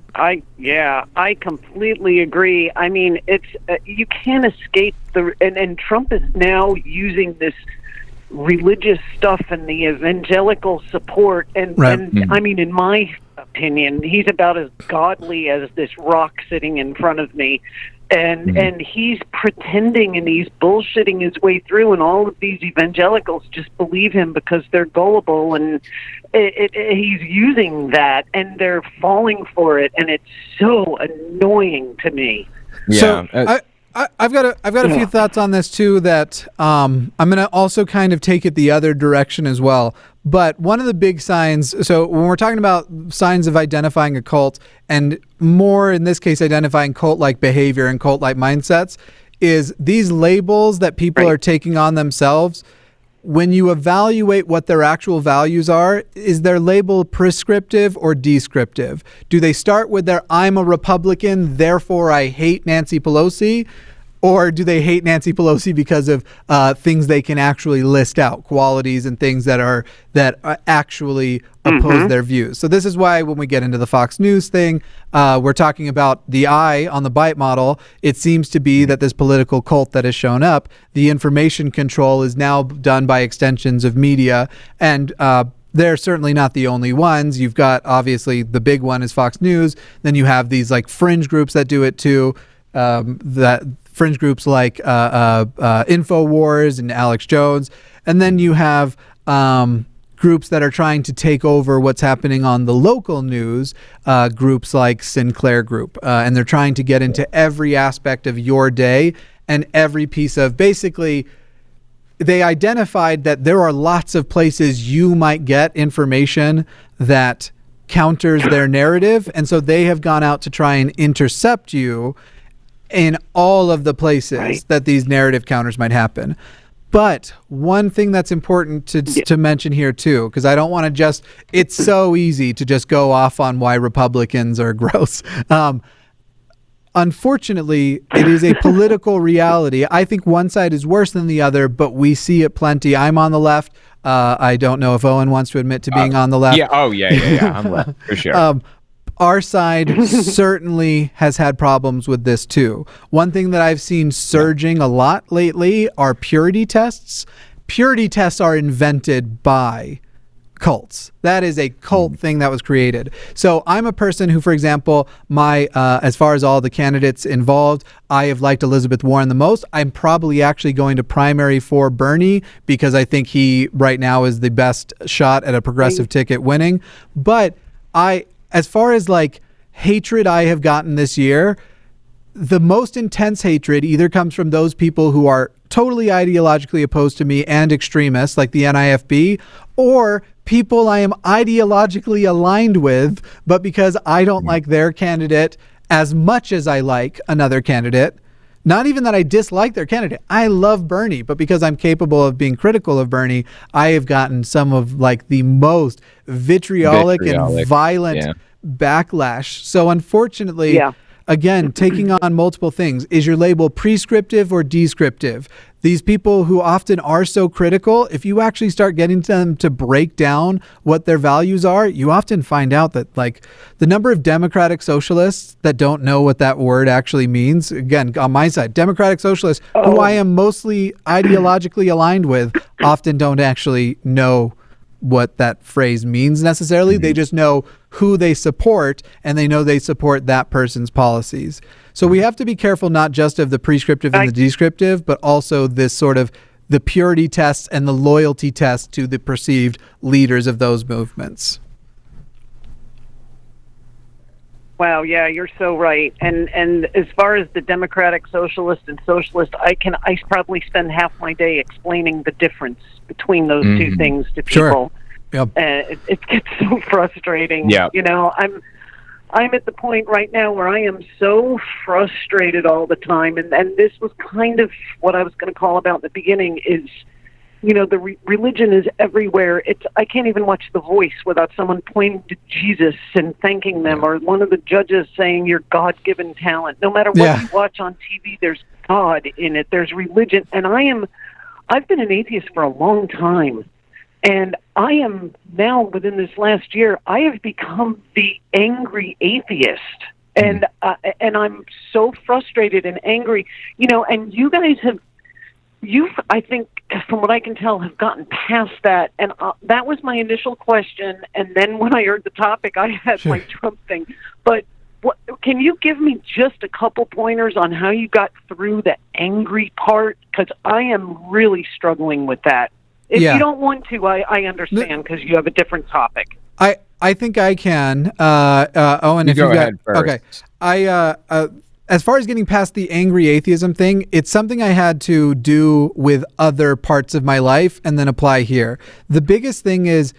G: completely agree. I mean, it's you can't escape and Trump is now using this religious stuff and the evangelical support, and I mean, in my opinion, he's about as godly as this rock sitting in front of me, and he's pretending and he's bullshitting his way through, and all of these evangelicals just believe him because they're gullible, and he's using that, and they're falling for it, and it's so annoying to me.
B: Yeah. So I've got a few thoughts on this too, that I'm going to also kind of take it the other direction as well. But one of the big signs, so when we're talking about signs of identifying a cult, and more in this case identifying cult-like behavior and cult-like mindsets, is these labels that people are taking on themselves. When you evaluate what their actual values are, is their label prescriptive or descriptive? Do they start with their "I'm a Republican, therefore I hate Nancy Pelosi"? Or do they hate Nancy Pelosi because of things they can actually list out, qualities and things that actually oppose their views? So this is why when we get into the Fox News thing, we're talking about the eye on the bite model. It seems to be that this political cult that has shown up, the information control is now done by extensions of media, and they're certainly not the only ones. You've got, obviously, the big one is Fox News. Then you have these like fringe groups that do it too. That fringe groups like InfoWars and Alex Jones. And then you have groups that are trying to take over what's happening on the local news, groups like Sinclair Group. And they're trying to get into every aspect of your day and every piece of, basically, they identified that there are lots of places you might get information that counters their narrative. And so they have gone out to try and intercept you in all of the places that these narrative counters might happen. But one thing that's important to mention here too, because I don't want to just, it's so easy to just go off on why Republicans are gross. Unfortunately, it is a political reality. I think one side is worse than the other, but we see it plenty. I'm on the left. I don't know if Owen wants to admit to being on the left.
C: Yeah. Oh, yeah. I'm left for sure.
B: Our side certainly has had problems with this too. One thing that I've seen surging a lot lately are purity tests. Purity tests are invented by cults. That is a cult thing that was created. So I'm a person who, for example, as far as all the candidates involved, I have liked Elizabeth Warren the most. I'm probably actually going to primary for Bernie because I think he right now is the best shot at a progressive ticket winning. But as far as like hatred I have gotten this year, the most intense hatred either comes from those people who are totally ideologically opposed to me and extremists like the NIFB, or people I am ideologically aligned with, but because I don't like their candidate as much as I like another candidate, not even that I dislike their candidate. I love Bernie, but because I'm capable of being critical of Bernie, I have gotten some of like the most vitriolic and violent backlash. So unfortunately, again, taking on multiple things. Is your label prescriptive or descriptive? These people who often are so critical, if you actually start getting them to break down what their values are, you often find out that like the number of democratic socialists that don't know what that word actually means, again, on my side, democratic socialists who I am mostly ideologically aligned with often don't actually know what that phrase means necessarily. They just know who they support, and they know they support that person's policies. So we have to be careful not just of the prescriptive and the descriptive, but also this sort of the purity tests and the loyalty test to the perceived leaders of those movements.
G: Wow, yeah, you're so right. And as far as the democratic socialist and socialist, I probably spend half my day explaining the difference between those two things to people.
B: Sure. Yep.
G: It gets so frustrating.
C: Yeah.
G: You know, I'm at the point right now where I am so frustrated all the time, and this was kind of what I was going to call about in the beginning is, you know, the religion is everywhere. I can't even watch The Voice without someone pointing to Jesus and thanking them, or one of the judges saying your God-given talent. No matter what you watch on TV, there's God in it. There's religion, and I've been an atheist for a long time. And I am now, within this last year, I have become the angry atheist. And I'm so frustrated and angry, you know, and you guys I think, from what I can tell, have gotten past that. And that was my initial question. And then when I heard the topic, I had my Trump thing. But can you give me just a couple pointers on how you got through the angry part? Because I am really struggling with that. If you don't want to, I understand, because you have a different topic.
B: I think I can. Owen, if you
C: ahead first.
B: Okay. As far as getting past the angry atheism thing, it's something I had to do with other parts of my life and then apply here. The biggest thing is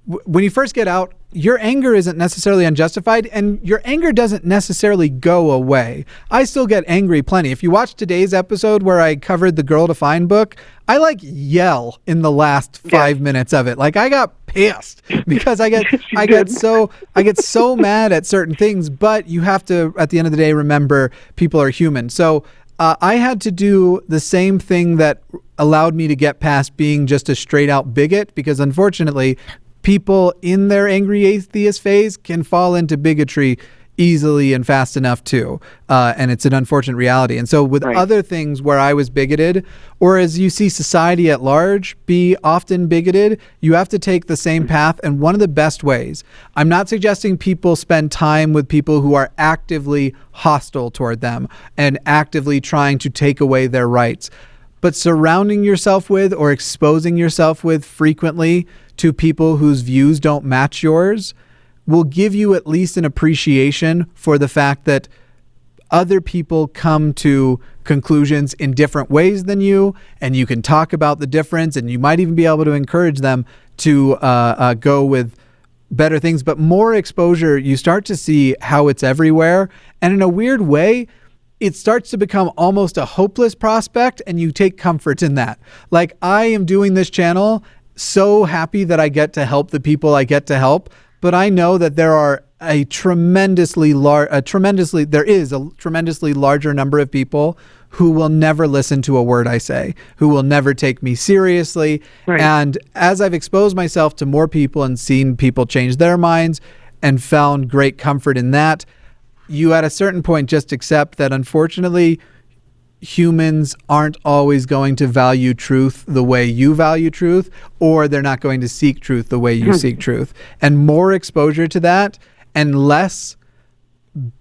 B: when you first get out, your anger isn't necessarily unjustified, and your anger doesn't necessarily go away. I still get angry plenty. If you watch today's episode where I covered the Girl to Find book, I yell in the last 5 minutes of it. Like, I got pissed because I get so mad at certain things, but you have to, at the end of the day, remember people are human. So I had to do the same thing that allowed me to get past being just a straight out bigot, because unfortunately, people in their angry atheist phase can fall into bigotry easily and fast enough too. And it's an unfortunate reality. And so with other things where I was bigoted, or as you see society at large be often bigoted, you have to take the same path. And one of the best ways, I'm not suggesting people spend time with people who are actively hostile toward them and actively trying to take away their rights, but surrounding yourself with or exposing yourself with frequently to people whose views don't match yours will give you at least an appreciation for the fact that other people come to conclusions in different ways than you, and you can talk about the difference, and you might even be able to encourage them to go with better things. But more exposure, you start to see how it's everywhere, and in a weird way, it starts to become almost a hopeless prospect, and you take comfort in that. Like, I am doing this channel so happy that I get to help the people I get to help, but I know that there are a tremendously larger number of people who will never listen to a word I say, who will never take me seriously. Right. And as I've exposed myself to more people and seen people change their minds and found great comfort in that, you at a certain point just accept that unfortunately humans aren't always going to value truth the way you value truth, or they're not going to seek truth the way you seek truth. And more exposure to that and less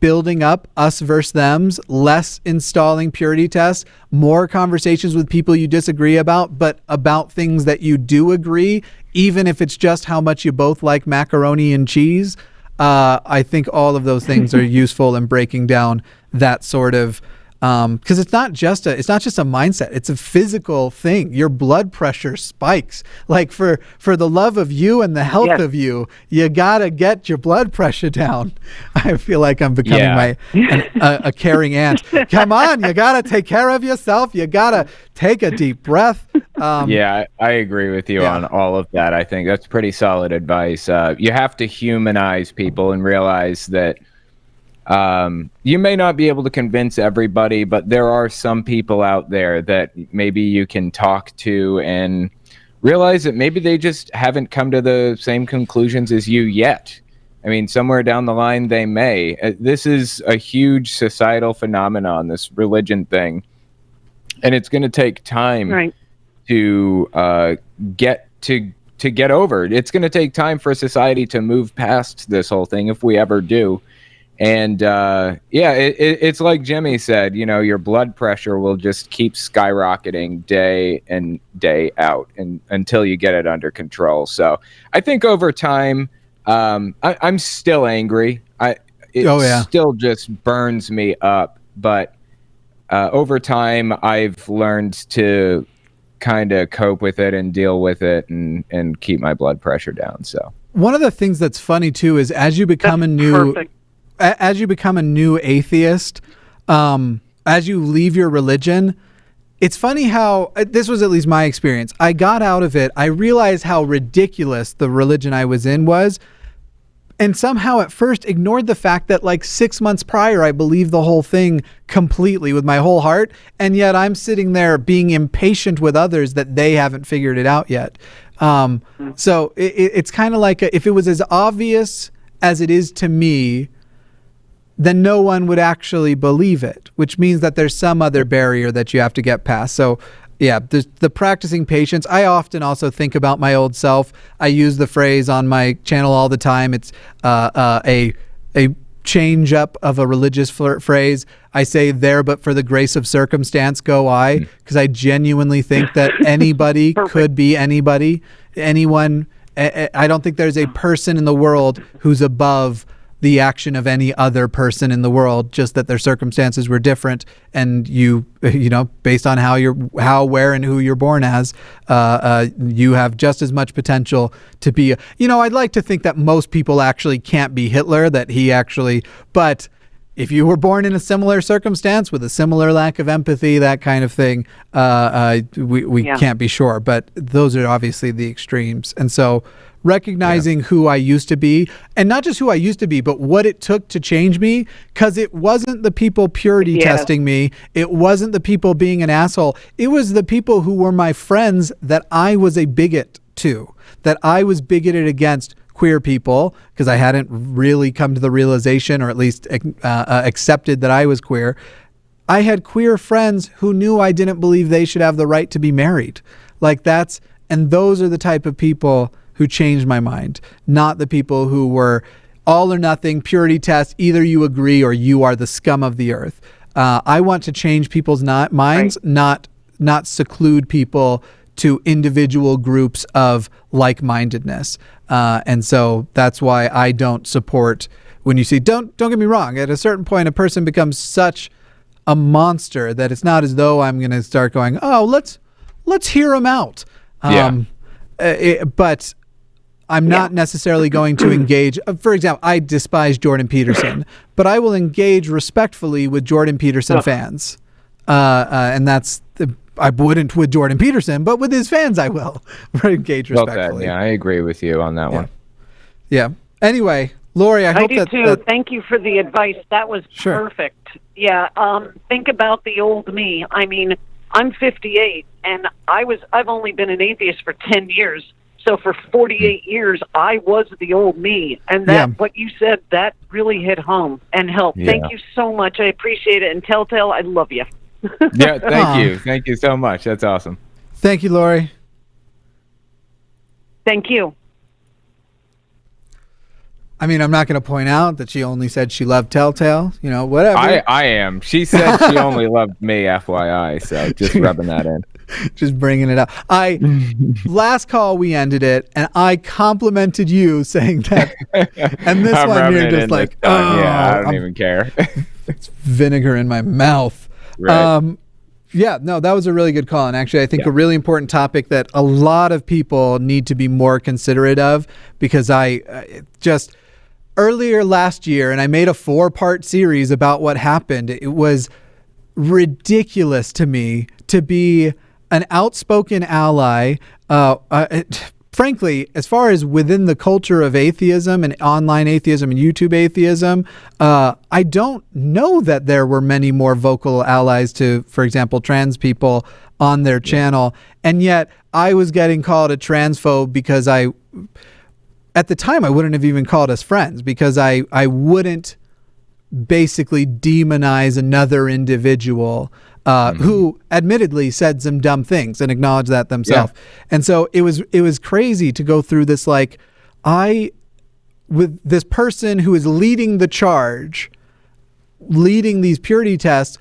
B: building up us versus thems, less installing purity tests, more conversations with people you disagree about, but about things that you do agree, even if it's just how much you both like macaroni and cheese. I think all of those things are useful in breaking down that sort of because it's not just a mindset, it's a physical thing. Your blood pressure spikes. Like for the love of you and the health of you gotta get your blood pressure down. I feel like I'm becoming a caring aunt. Come on, you gotta take care of yourself. You gotta take a deep breath.
C: I agree with you on all of that. I think that's pretty solid advice. You have to humanize people and realize that you may not be able to convince everybody, but there are some people out there that maybe you can talk to and realize that maybe they just haven't come to the same conclusions as you yet. I mean, somewhere down the line they may. This is a huge societal phenomenon, this religion thing, and it's going to take time to get over it. It's going to take time for society to move past this whole thing, if we ever do. And it's like Jimmy said, you know, your blood pressure will just keep skyrocketing day in, day out until you get it under control. So I think over time, I'm still angry. It still just burns me up. But over time, I've learned to kind of cope with it and deal with it and keep my blood pressure down. So
B: one of the things that's funny, too, is as you become a new atheist, as you leave your religion, it's funny how, this was at least my experience, I got out of it, I realized how ridiculous the religion I was in was, and somehow at first ignored the fact that like 6 months prior, I believed the whole thing completely with my whole heart, and yet I'm sitting there being impatient with others that they haven't figured it out yet. So it's kind of like if it was as obvious as it is to me, then no one would actually believe it, which means that there's some other barrier that you have to get past. So there's the practicing patience. I often also think about my old self. I use the phrase on my channel all the time. It's a change up of a religious phrase. I say, there but for the grace of circumstance go I, because I genuinely think that anybody could be anybody, anyone. I don't think there's a person in the world who's above the action of any other person in the world, just that their circumstances were different, and you know, based on how, where, and who you're born as, you have just as much potential to be. I'd like to think that most people actually can't be Hitler, but if you were born in a similar circumstance with a similar lack of empathy, that kind of thing, we can't be sure. But those are obviously the extremes. And so recognizing who I used to be, and not just who I used to be, but what it took to change me, because it wasn't the people purity testing me. It wasn't the people being an asshole. It was the people who were my friends that I was a bigot to, that I was bigoted against queer people because I hadn't really come to the realization, or at least accepted that I was queer. I had queer friends who knew I didn't believe they should have the right to be married. And those are the type of people who changed my mind, not the people who were all or nothing, purity test, either you agree or you are the scum of the earth. I want to change people's minds, not seclude people to individual groups of like-mindedness. And so that's why I don't support, when you see, don't get me wrong, at a certain point, a person becomes such a monster that it's not as though I'm going to start going, oh, let's hear him out. But I'm not necessarily going to engage. For example, I despise Jordan Peterson, but I will engage respectfully with Jordan Peterson fans. And that's I wouldn't with Jordan Peterson, but with his fans, I will engage respectfully.
C: I agree with you on that one.
B: Yeah. Anyway, Lori, I hope
G: do too. Thank you for the advice. That was perfect. Yeah. Think about the old me. I mean, I'm 58, and I've only been an atheist for 10 years. So for 48 years, I was the old me. And what you said, that really hit home and helped. Yeah. Thank you so much. I appreciate it. And Telltale, I love you.
C: Yeah, thank you. Thank you so much. That's awesome.
B: Thank you, Lori.
G: Thank you.
B: I mean, I'm not going to point out that she only said she loved Telltale, whatever.
C: I am. She said she only loved me, FYI, so just rubbing that in.
B: Just bringing it up. Last call we ended it, and I complimented you saying that. And this one you're just like,
C: I don't even care.
B: It's vinegar in my mouth.
C: Right.
B: That was a really good call. And actually, I think a really important topic that a lot of people need to be more considerate of, because I just earlier last year, and I made a 4-part series about what happened. It was ridiculous to me to be an outspoken ally, frankly, as far as within the culture of atheism and online atheism and YouTube atheism, I don't know that there were many more vocal allies to, for example, trans people on their channel. And yet I was getting called a transphobe because at the time, I wouldn't have even called us friends, because I wouldn't basically demonize another individual who admittedly said some dumb things and acknowledged that themselves. Yeah. And so it was crazy to go through this, with this person who is leading the charge, leading these purity tests.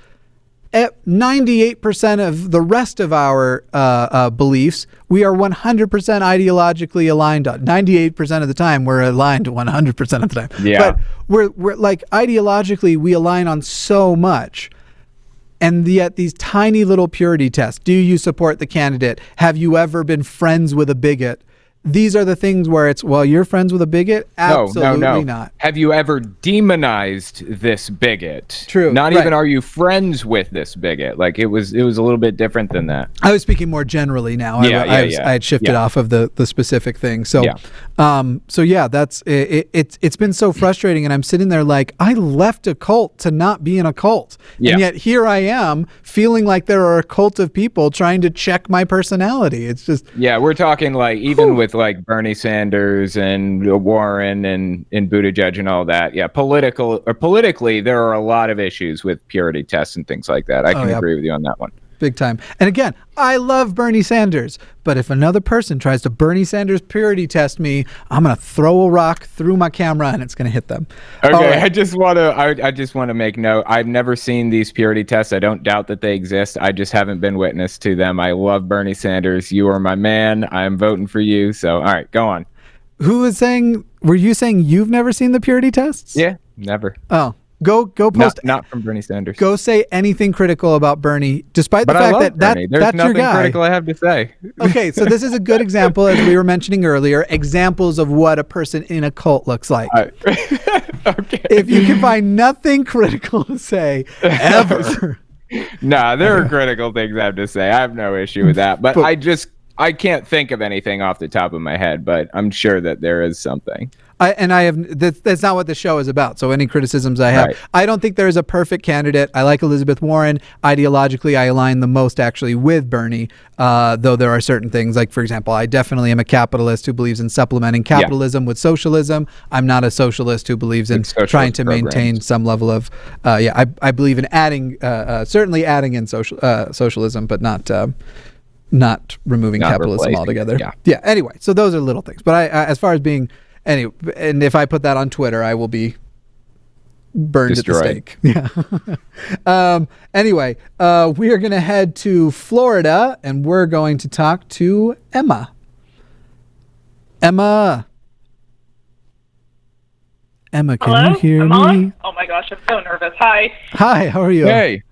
B: At 98% of the rest of our beliefs, we are 100% ideologically aligned on. 98% of the time, we're aligned 100% of the time.
C: Yeah.
B: But we're ideologically, we align on so much. And yet these tiny little purity tests. Do you support the candidate? Have you ever been friends with a bigot? These are the things where it's, well, you're friends with a bigot? Absolutely not.
C: Have you ever demonized this bigot?
B: True.
C: Not even are you friends with this bigot? Like it was a little bit different than that.
B: I was speaking more generally now. I had shifted off of the specific thing. So, that's it's been so frustrating, and I'm sitting there like, I left a cult to not be in a cult. Yeah. And yet here I am feeling like there are a cult of people trying to check my personality. It's just...
C: Yeah, we're talking like even with like Bernie Sanders and Warren and Buttigieg and all that. Yeah, politically, there are a lot of issues with purity tests and things like that. I can agree with you on that one.
B: Big time. And again, I love Bernie Sanders, but if another person tries to Bernie Sanders purity test me, I'm going to throw a rock through my camera and it's going to hit them.
C: Okay, I just want to make note. I've never seen these purity tests. I don't doubt that they exist. I just haven't been witness to them. I love Bernie Sanders. You are my man. I'm voting for you. So, all right, go on.
B: Were you saying you've never seen the purity tests?
C: Yeah, never.
B: Oh. Go post.
C: Not from Bernie Sanders.
B: Go say anything critical about Bernie, despite the fact that that's your guy. There's
C: nothing critical I have to say.
B: Okay, so this is a good example, as we were mentioning earlier, examples of what a person in a cult looks like.
C: Okay.
B: If you can find nothing critical to say ever.
C: Nah, there are critical things I have to say. I have no issue with that. But I can't think of anything off the top of my head, but I'm sure that there is something.
B: That's not what the show is about. So any criticisms I have,
C: Right.
B: I don't think there is a perfect candidate. I like Elizabeth Warren. Ideologically, I align the most actually with Bernie, though there are certain things, like, for example, I definitely am a capitalist who believes in supplementing capitalism with socialism. I'm not a socialist who believes in trying to maintain some level of, I believe in adding, certainly adding in socialism, but not removing capitalism altogether. Yeah. Anyway, so those are little things. But I as far as being... Anyway, and if I put that on Twitter, I will be burned
C: Destroyed.
B: at the stake. Yeah. Anyway, we are going to head to Florida, and we're going to talk to Emma. Emma, can
H: Hello?
B: you hear
H: I'm
B: me?
H: on? Oh my gosh, I'm so nervous. Hi.
B: Hi, how are you?
C: Hey.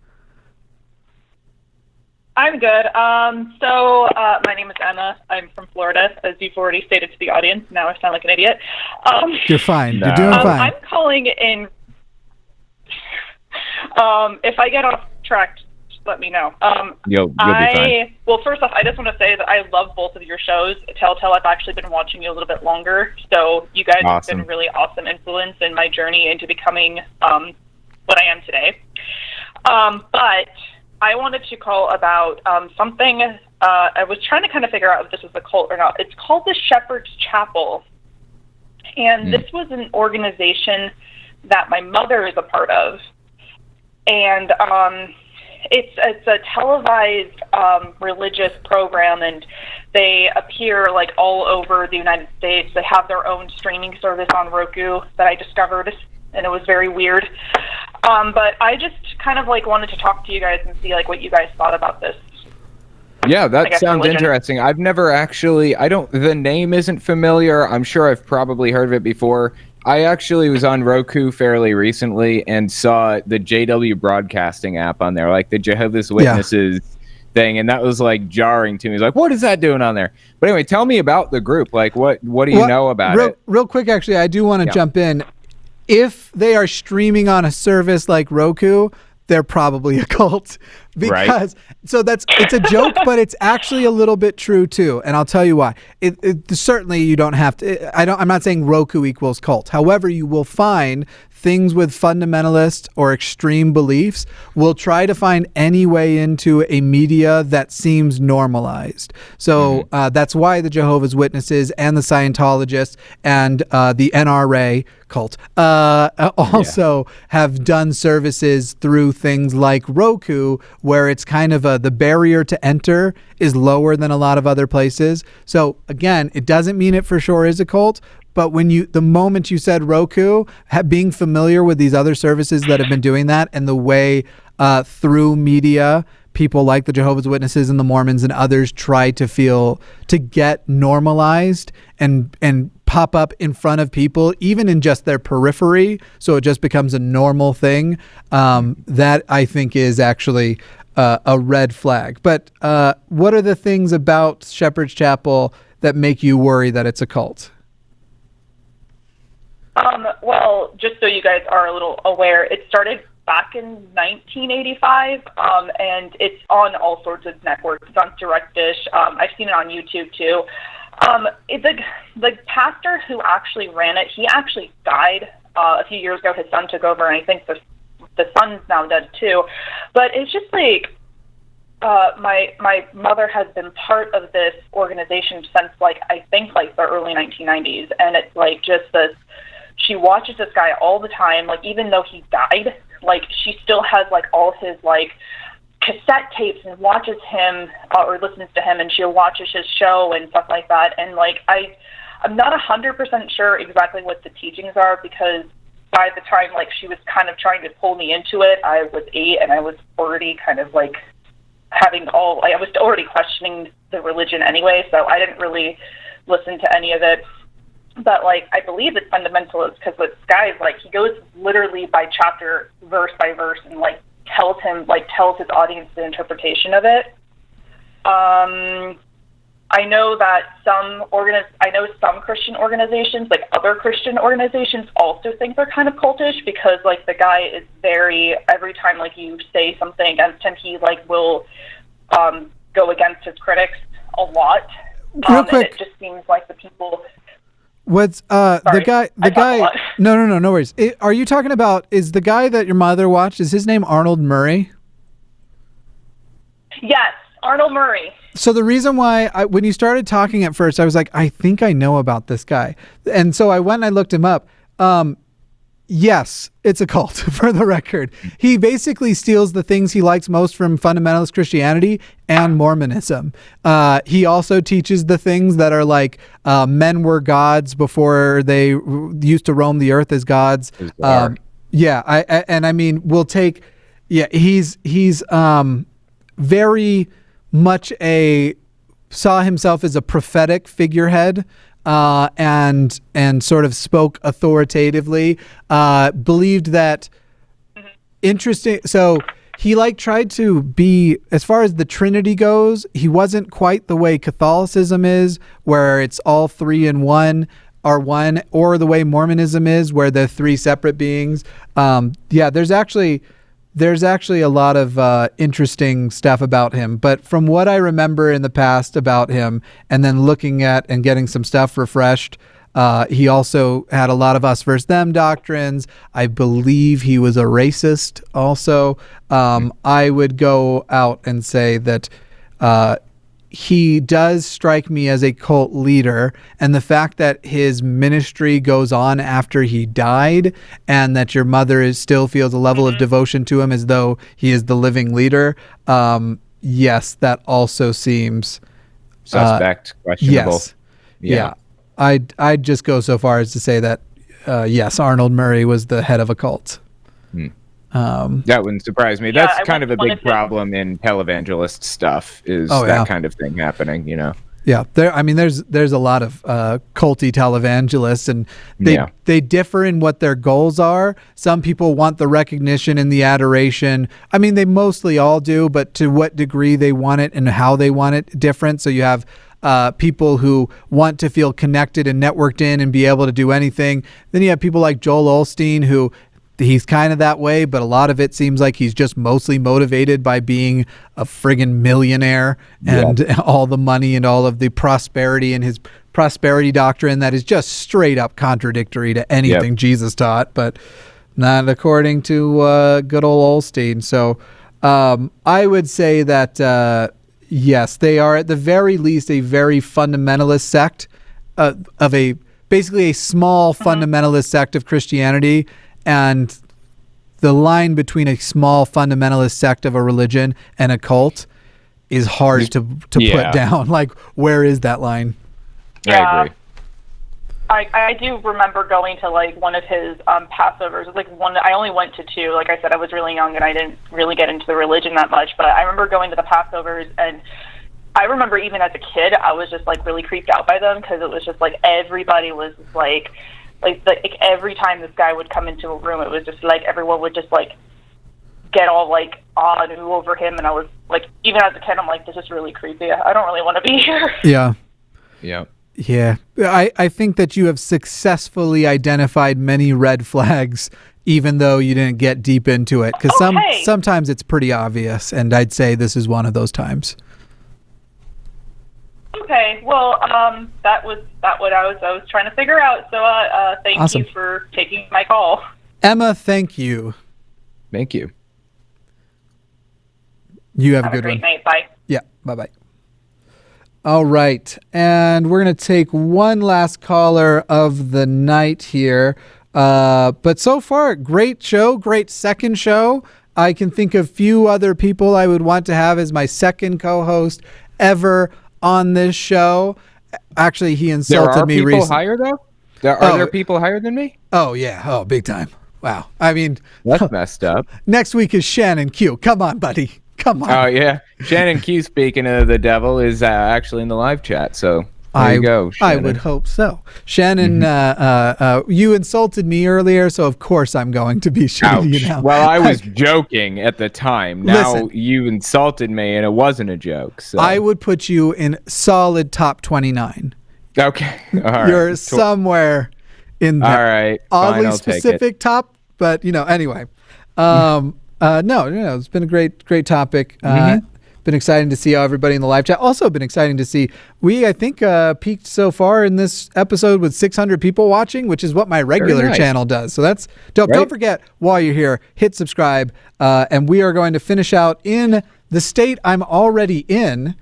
H: I'm good. My name is Emma. I'm from Florida, as you've already stated to the audience. Now I sound like an idiot.
B: You're fine.
C: No.
B: You're doing fine.
H: I'm calling in. If I get off track, just let me know.
C: You'll be fine.
H: Well, first off, I just want to say that I love both of your shows. Telltale, I've actually been watching you a little bit longer, so you guys have been really awesome influence in my journey into becoming what I am today. But I wanted to call about something. I was trying to kind of figure out if this was a cult or not. It's called the Shepherd's Chapel. And this was an organization that my mother is a part of. And it's a televised religious program, and they appear like all over the United States. They have their own streaming service on Roku that I discovered, and it was very weird. But I just kind of like wanted to talk to you guys and see like what you guys thought about this.
C: Yeah, that sounds interesting. I've never actually, the name isn't familiar. I'm sure I've probably heard of it before. I actually was on Roku fairly recently and saw the JW Broadcasting app on there, like the Jehovah's Witnesses thing, and that was like jarring to me. It's like, what is that doing on there? But anyway, tell me about the group. Like, what do you know about it?
B: Real quick, actually, I do want to jump in. If they are streaming on a service like Roku, they're probably a cult, because so it's a joke, but it's actually a little bit true too. And I'll tell you why. It certainly, you don't have to, I'm not saying Roku equals cult. However, you will find things with fundamentalist or extreme beliefs will try to find any way into a media that seems normalized. So that's why the Jehovah's Witnesses and the Scientologists and the NRA cult also have done services through things like Roku, where it's kind of the barrier to enter is lower than a lot of other places. So again, it doesn't mean it for sure is a cult, but the moment you said Roku, being familiar with these other services that have been doing that, and the way through media, people like the Jehovah's Witnesses and the Mormons and others try to get normalized and pop up in front of people, even in just their periphery, so it just becomes a normal thing, that I think is actually a red flag. But what are the things about Shepherd's Chapel that make you worry that it's a cult?
H: Well, just so you guys are a little aware, it started back in 1985, and it's on all sorts of networks. It's on Direct Dish. I've seen it on YouTube too. The pastor who actually ran it, he actually died a few years ago. His son took over, and I think the son's now dead too. But it's just like my mother has been part of this organization since I think the early 1990s, and it's like just this. She watches this guy all the time, even though he died, she still has all his cassette tapes and watches him or listens to him, and she watches his show and stuff like that. And I'm not 100% sure exactly what the teachings are, because by the time she was kind of trying to pull me into it, I was 8, and I was already kind of I was already questioning the religion anyway, so I didn't really listen to any of it. But I believe it's fundamentalist, because this guy he goes literally by chapter, verse by verse, and tells his audience the interpretation of it. I know that some Christian organizations, other Christian organizations, also think they're kind of cultish, because the guy is every time you say something against him, he will go against his critics a lot.
B: Real quick.
H: And it just seems like the people.
B: What's the guy? No worries. Are you talking about? Is the guy that your mother watched? Is his name Arnold Murray?
H: Yes, Arnold Murray.
B: So the reason why when you started talking at first, I was like, I think I know about this guy, and so I went and I looked him up. Yes, it's a cult, for the record. He basically steals the things he likes most from fundamentalist Christianity and Mormonism. He also teaches the things that are like men were gods before they used to roam the earth as gods. He's very much saw himself as a prophetic figurehead. And sort of spoke authoritatively, believed that interesting. So he tried to be, as far as the Trinity goes, he wasn't quite the way Catholicism is, where it's all three in one are one, or the way Mormonism is, where they're three separate beings. There's actually a lot of interesting stuff about him. But from what I remember in the past about him, and then looking at and getting some stuff refreshed, he also had a lot of us versus them doctrines. I believe he was a racist also. I would go out and say that he does strike me as a cult leader, and the fact that his ministry goes on after he died, and that your mother still feels a level of devotion to him as though he is the living leader. Yes, that also seems
C: suspect, questionable.
B: Yes. Yeah. I'd just go so far as to say that yes, Arnold Murray was the head of a cult.
C: That wouldn't surprise me. That's kind of a big problem in televangelist stuff, is kind of thing happening,
B: Yeah, there's a lot of culty televangelists, and they differ in what their goals are. Some people want the recognition and the adoration. They mostly all do, but to what degree they want it and how they want it different. So you have people who want to feel connected and networked in and be able to do anything. Then you have people like Joel Osteen, who he's kind of that way, but a lot of it seems like he's just mostly motivated by being a friggin' millionaire and all the money and all of the prosperity and his prosperity doctrine that is just straight up contradictory to anything Jesus taught, but not according to good old Osteen. So I would say that, yes, they are at the very least a very fundamentalist sect of basically a small fundamentalist sect of Christianity. And the line between a small fundamentalist sect of a religion and a cult is hard to put down. Like, where is that line?
H: Yeah.
C: I agree.
H: I do remember going to one of his Passovers. I only went to two. Like I said, I was really young and I didn't really get into the religion that much. But I remember going to the Passovers, and I remember even as a kid, I was just really creeped out by them, because it was just everybody was like every time this guy would come into a room, it was just everyone would just get all on and over him, and I was even as a kid, I'm this is really creepy. I don't really want to be here.
B: Yeah. I think that you have successfully identified many red flags, even though you didn't get deep into it, because sometimes it's pretty obvious, and I'd say this is one of those times.
H: Okay, well, that was what I was trying to figure out. So, thank you for taking my call.
B: Emma, thank you.
C: Thank you.
B: You have a good
H: great
B: one.
H: Night. Bye.
B: Yeah, bye-bye. All right, and we're going to take one last caller of the night here. But so far, great show, great second show. I can think of few other people I would want to have as my second co-host ever on this show. Actually, he insulted me recently.
C: There are people higher, though? Are there people higher than me?
B: Oh, yeah. Oh, big time. Wow.
C: That's messed up.
B: Next week is Shannon Q. Come on, buddy. Come on.
C: Oh, yeah. Shannon Q, speaking of the devil, is actually in the live chat. So there you go, Shannon.
B: I would hope so. Shannon, you insulted me earlier, so of course I'm going to be shooting you now.
C: Well, I was joking at the time. Now you insulted me, and it wasn't a joke. So
B: I would put you in solid top 29.
C: Okay. All right.
B: You're somewhere in there.
C: All right.
B: Oddly specific top, but anyway. No, it's been a great topic. Been exciting to see how everybody in the live chat. Also been exciting to see, I think, peaked so far in this episode with 600 people watching, which is what my regular channel does. So that's dope. Right. Don't forget, while you're here, hit subscribe. And we are going to finish out in the state I'm already in.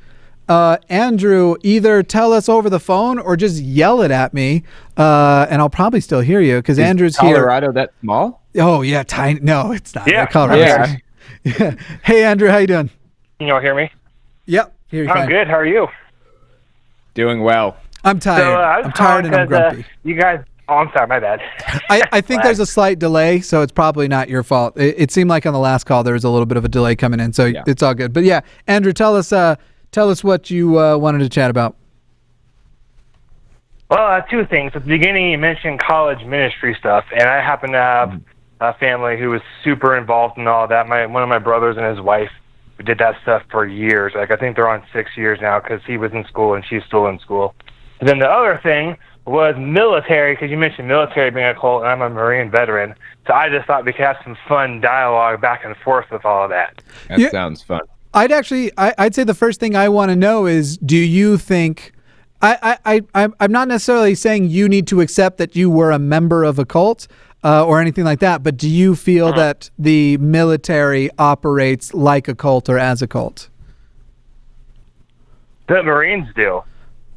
B: Andrew, either tell us over the phone or just yell it at me, and I'll probably still hear you because Andrew's
C: Colorado
B: here.
C: Colorado that small?
B: Oh, yeah, tiny. No, it's not.
I: Yeah,
B: Colorado. Yeah. Hey, Andrew, how you doing?
I: Can you all hear me?
B: Yep. Hear you
I: I'm
B: fine.
I: good. How are you?
C: Doing well.
B: I'm tired.
I: So,
B: I'm tired and I'm grumpy.
I: You guys... Oh, I'm sorry. My bad.
B: I think there's a slight delay, so it's probably not your fault. It seemed like on the last call there was a little bit of a delay coming in, so it's all good. But yeah, Andrew, tell us what you wanted to chat about.
I: Well, two things. At the beginning, you mentioned college ministry stuff, and I happen to have a family who was super involved in all that. One of my brothers and his wife did that stuff for years. Like, I think they're on 6 years now because he was in school and she's still in school. And then the other thing was military, because you mentioned military being a cult, and I'm a Marine veteran. So I just thought we could have some fun dialogue back and forth with all of that.
C: That sounds fun.
B: I'd say the first thing I want to know is, do you think... I'm not necessarily saying you need to accept that you were a member of a cult or anything like that, but do you feel that the military operates like a cult or as a cult?
I: The Marines do.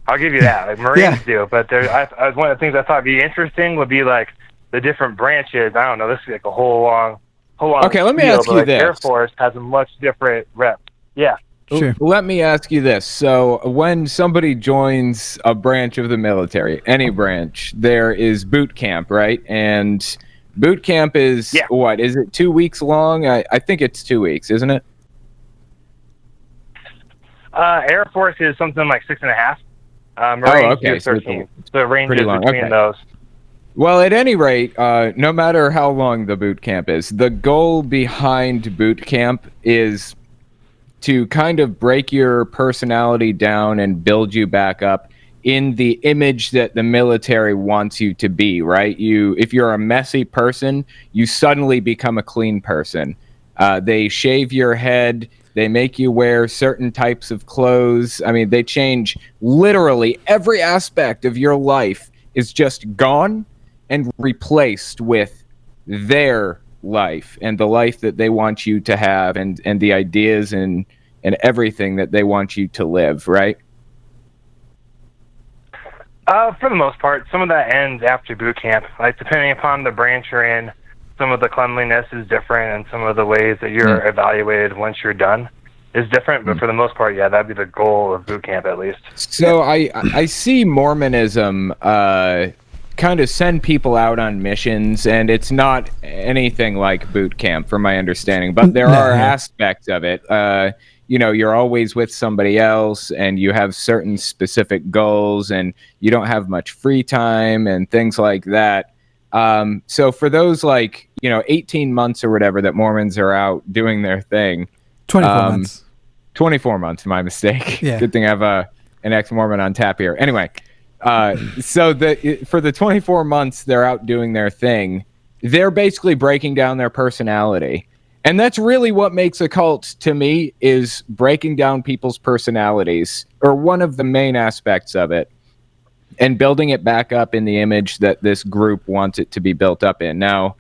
I: I'll give you that. Like, Marines do. But one of the things I thought would be interesting would be like the different branches. I don't know. This is like a whole long.
C: Okay, let me ask you this.
I: Air Force has a much different rep. Yeah.
B: Sure.
C: Let me ask you this. So when somebody joins a branch of the military, any branch, there is boot camp, right? And boot camp is what? Is it 2 weeks long? I think it's 2 weeks, isn't it?
I: Air Force is something like 6.5. Marines is 13. So it ranges between those.
C: Well, at any rate, no matter how long the boot camp is, the goal behind boot camp is to kind of break your personality down and build you back up in the image that the military wants you to be, right? If you're a messy person, you suddenly become a clean person. They shave your head. They make you wear certain types of clothes. I mean, they change literally every aspect of your life is just gone and replaced with their life and the life that they want you to have and the ideas and everything that they want you to live, right?
I: For the most part, some of that ends after boot camp. Like, depending upon the branch you're in, some of the cleanliness is different, and some of the ways that you're evaluated once you're done is different. But for the most part, that'd be the goal of boot camp, at least.
C: So I see Mormonism kind of send people out on missions, and it's not anything like boot camp, from my understanding. But there are aspects of it. You're always with somebody else, and you have certain specific goals, and you don't have much free time and things like that. So for those 18 months or whatever that Mormons are out doing their thing.
B: 24 months.
C: 24 months, my mistake.
B: Yeah.
C: Good thing I have an ex-Mormon on tap here. Anyway, so for the 24 months they're out doing their thing, they're basically breaking down their personality. And that's really what makes a cult to me, is breaking down people's personalities, or one of the main aspects of it, and building it back up in the image that this group wants it to be built up in. Now,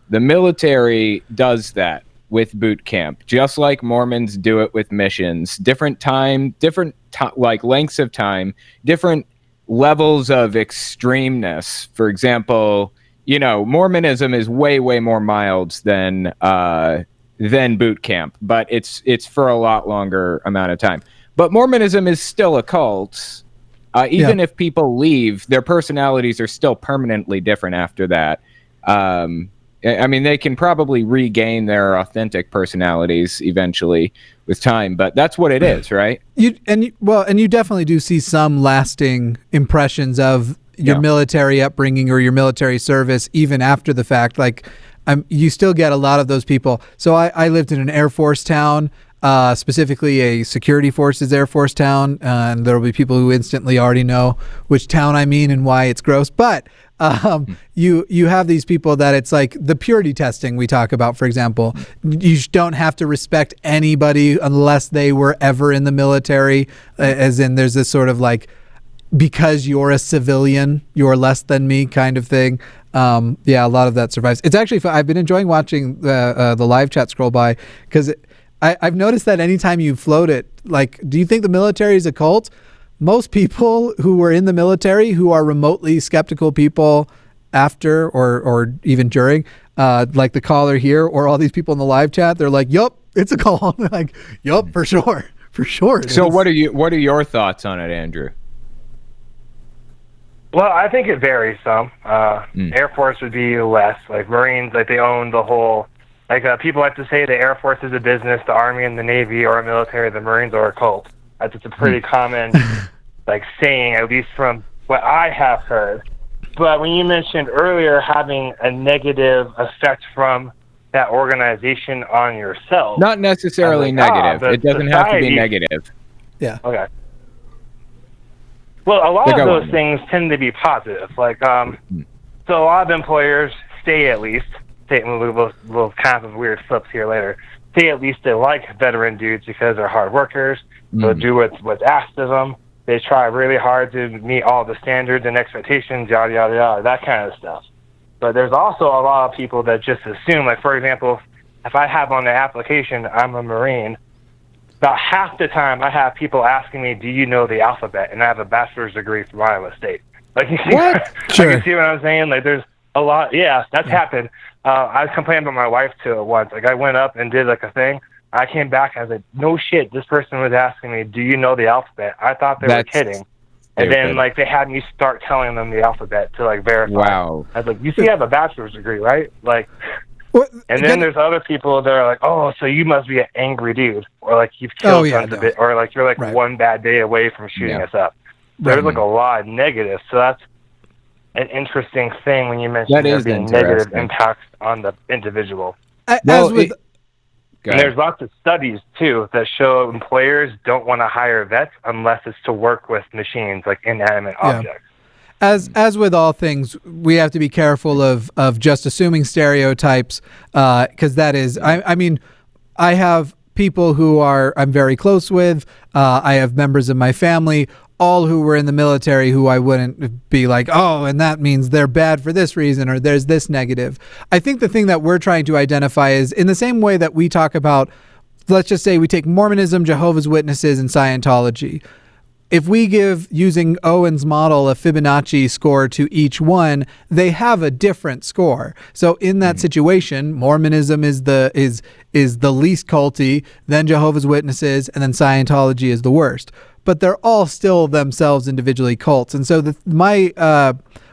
C: the military does that with boot camp, just like Mormons do it with missions. Different lengths of time, different levels of extremeness. For example, Mormonism is way, way more mild than boot camp, but it's for a lot longer amount of time. But Mormonism is still a cult. Even if people leave, their personalities are still permanently different after that. I mean, they can probably regain their authentic personalities eventually with time, but that's what it is, right?
B: You definitely do see some lasting impressions of your military upbringing or your military service, even after the fact. Like, you still get a lot of those people. So I lived in an Air Force town specifically a security forces Air Force town, and there will be people who instantly already know which town I mean and why it's gross. But you have these people that it's like the purity testing we talk about, for example. You don't have to respect anybody unless they were ever in the military, as in there's this sort of like, because you're a civilian, you're less than me kind of thing. A lot of that survives. It's actually fun. I've been enjoying watching the live chat scroll by, because I've noticed that anytime you float it, like, do you think the military is a cult? Most people who were in the military who are remotely skeptical people after or even during, like the caller here or all these people in the live chat, they're like, yup, it's a cult. Like, yup, for sure. For sure.
C: So what are your thoughts on it, Andrew?
I: Well, I think it varies some. Air Force would be less. Like Marines, like they own the whole. Like people like to say the Air Force is a business, the Army and the Navy are a military, the Marines are a cult. That's just a pretty common like saying, at least from what I have heard. But when you mentioned earlier having a negative effect from that organization on yourself,
C: not necessarily negative. It doesn't have to be negative.
B: Yeah.
I: Okay. Well, a lot of those things tend to be positive. Like, so a lot of employers say at least, we'll kind of weird flips here later, say at least they like veteran dudes because they're hard workers. They'll do what's asked of them. They try really hard to meet all the standards and expectations, yada, yada, yada, that kind of stuff. But there's also a lot of people that just assume, like, for example, if I have on the application, I'm a Marine, about half the time I have people asking me, do you know the alphabet? And I have a bachelor's degree from Iowa State. Like, you see,
B: Sure.
I: you see what I'm saying? Like, there's a lot. Yeah, that's happened. I complained about my wife to it once. Like, I went up and did, like, a thing. I came back and I was like, no shit, this person was asking me, do you know the alphabet? I thought they were kidding. And then, like, they had me start telling them the alphabet to, like, verify.
C: Wow.
I: I was like, you see, I have a bachelor's degree, right? Like, and then there's other people that are like, oh, so you must be an angry dude. Or, like, you've killed tons of it. Or, like, you're, like, one bad day away from shooting us up. There's, like, a lot of negatives. So that's an interesting thing when you mention there being negative impacts on the individual. And there's lots of studies, too, that show employers don't want to hire vets unless it's to work with machines, like inanimate objects.
B: As with all things, we have to be careful of just assuming stereotypes, because that is, I mean, I have people who I'm very close with. I have members of my family, all who were in the military, who I wouldn't be like, oh, and that means they're bad for this reason, or there's this negative. I think the thing that we're trying to identify is in the same way that we talk about, let's just say we take Mormonism, Jehovah's Witnesses, and Scientology. If we give, using Owen's model, a Fibonacci score to each one, they have a different score. So in that situation, Mormonism is the least culty, then Jehovah's Witnesses, and then Scientology is the worst. But they're all still themselves individually cults. And so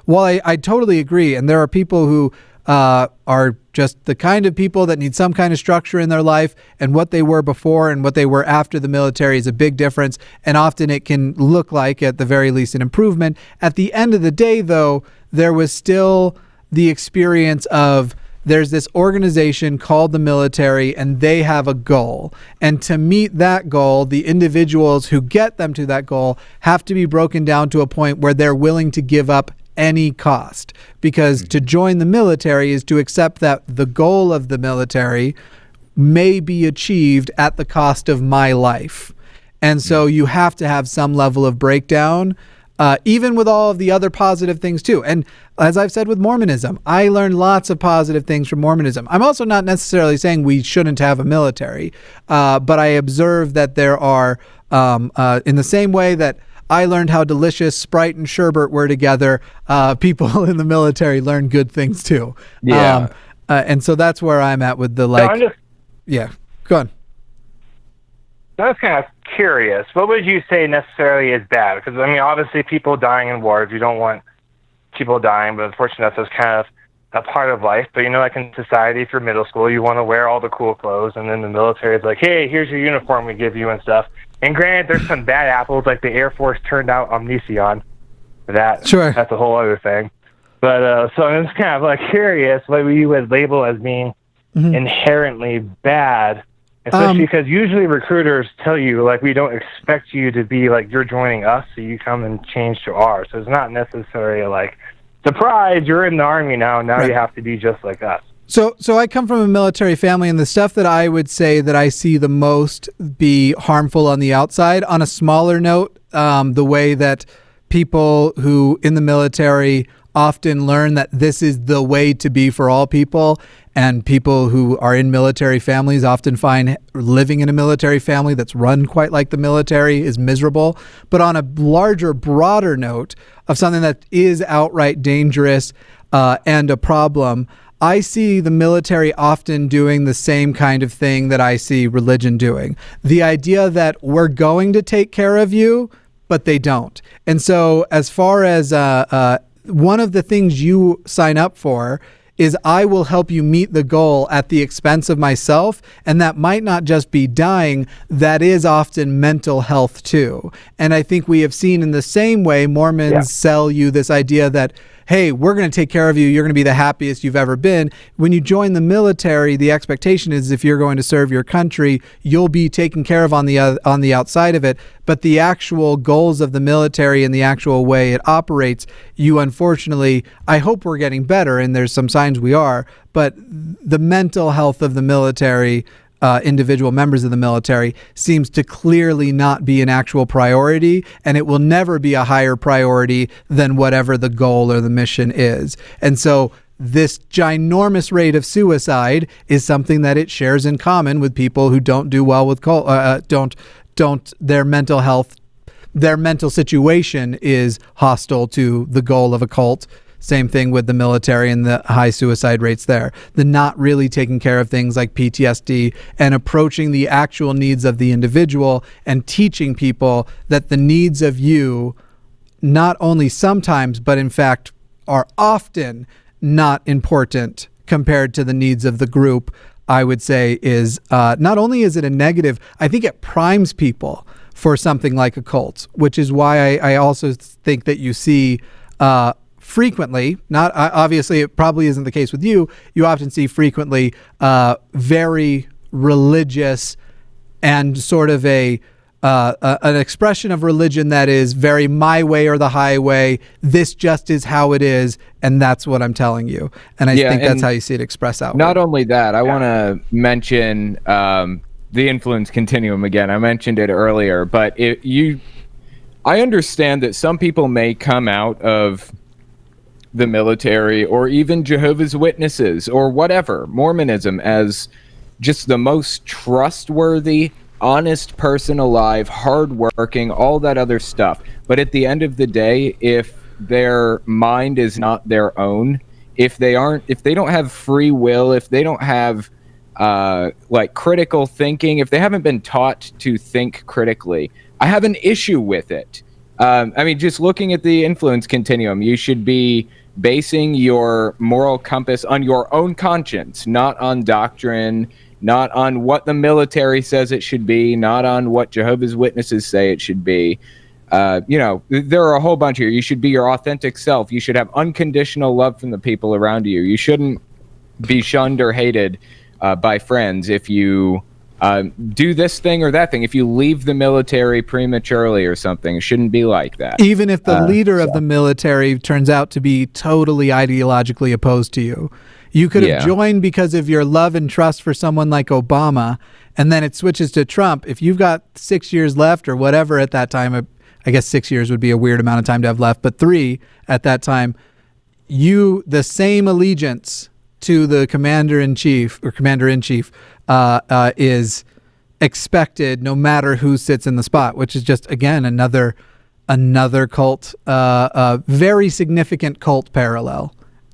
B: while I totally agree, and there are people who are just the kind of people that need some kind of structure in their life, and what they were before and what they were after the military is a big difference, and often it can look like, at the very least, an improvement. At the end of the day, though, there was still the experience of there's this organization called the military, and they have a goal. And to meet that goal, the individuals who get them to that goal have to be broken down to a point where they're willing to give up any cost. Because to join the military is to accept that the goal of the military may be achieved at the cost of my life. And so you have to have some level of breakdown, even with all of the other positive things too. And as I've said with Mormonism, I learned lots of positive things from Mormonism. I'm also not necessarily saying we shouldn't have a military, but I observe that there are, in the same way that I learned how delicious Sprite and sherbet were together, people in the military learn good things too.
C: Yeah.
B: And so that's where I'm at with the, like, yeah, go on.
I: I was kind of curious. What would you say necessarily is bad? Because, I mean, obviously people dying in wars, you don't want people dying, but unfortunately that's kind of a part of life. But, you know, like in society, if you're middle school, you want to wear all the cool clothes, and then the military is like, hey, here's your uniform we give you and stuff. And granted, there's some bad apples, like the Air Force turned out Omnision. That's a whole other thing. But so I'm just kind of like curious what you would label as being inherently bad Especially because usually recruiters tell you, like, we don't expect you to be like, you're joining us, so you come and change to ours. So it's not necessarily like, surprise, you're in the Army now, you have to be just like us.
B: So I come from a military family, and the stuff that I would say that I see the most be harmful on the outside, on a smaller note, the way that people who in the military often learn that this is the way to be for all people, and people who are in military families often find living in a military family that's run quite like the military is miserable. But on a larger, broader note of something that is outright dangerous and a problem, I see the military often doing the same kind of thing that I see religion doing. The idea that we're going to take care of you, but they don't. And so as far as one of the things you sign up for is I will help you meet the goal at the expense of myself. And that might not just be dying, that is often mental health too. And I think we have seen in the same way Mormons sell you this idea that, hey, we're going to take care of you. You're going to be the happiest you've ever been. When you join the military, the expectation is if you're going to serve your country, you'll be taken care of on the outside of it. But the actual goals of the military and the actual way it operates, you unfortunately, I hope we're getting better, and there's some signs we are, but the mental health of the military, individual members of the military, seems to clearly not be an actual priority, and it will never be a higher priority than whatever the goal or the mission is. And so this ginormous rate of suicide is something that it shares in common with people who don't do well with their mental health, their mental situation is hostile to the goal of a cult. Same thing with the military and the high suicide rates there. The not really taking care of things like PTSD and approaching the actual needs of the individual and teaching people that the needs of you not only sometimes, but in fact are often not important compared to the needs of the group, I would say is not only is it a negative, I think it primes people for something like a cult, which is why I also think that you see frequently, not obviously it probably isn't the case with you, you often see frequently very religious and sort of an expression of religion that is very my way or the highway. This just is how it is, and that's what I'm telling you. And I think that's how you see it expressed out.
C: Not only that, I want to mention the influence continuum again. I mentioned it earlier, but I understand that some people may come out of the military or even Jehovah's Witnesses or whatever, Mormonism, as just the most trustworthy, honest person alive, hardworking, all that other stuff. But at the end of the day, if their mind is not their own, if they don't have free will, if they don't have like critical thinking, if they haven't been taught to think critically, I have an issue with it. I mean, just looking at the influence continuum, you should be basing your moral compass on your own conscience, not on doctrine, not on what the military says it should be, not on what Jehovah's Witnesses say it should be. There are a whole bunch here. You should be your authentic self. You should have unconditional love from the people around you. You shouldn't be shunned or hated by friends if you do this thing or that thing. If you leave the military prematurely or something, it shouldn't be like that.
B: Even if the leader of the military turns out to be totally ideologically opposed to you. You could have joined because of your love and trust for someone like Obama, and then it switches to Trump. If you've got 6 years left or whatever at that time, I guess 6 years would be a weird amount of time to have left, but 3 at that time, the same allegiance to the commander-in-chief is expected no matter who sits in the spot, which is just, again, another cult, very significant cult parallel,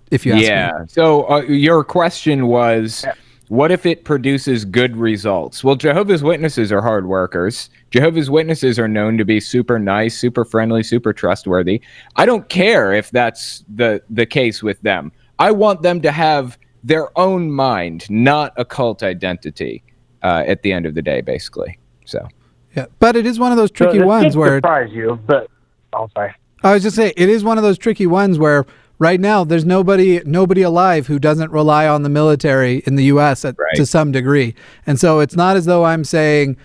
B: if you ask me.
C: Yeah. So your question was, what if it produces good results? Well, Jehovah's Witnesses are hard workers. Jehovah's Witnesses are known to be super nice, super friendly, super trustworthy. I don't care if that's the case with them. I want them to have their own mind, not a cult identity at the end of the day, basically. So,
B: yeah, but it is one of those tricky ones where...
I: surprise you, but... Oh, sorry.
B: I was just saying, it is one of those tricky ones where right now, there's nobody alive who doesn't rely on the military in the U.S. To some degree. And so it's not as though I'm saying,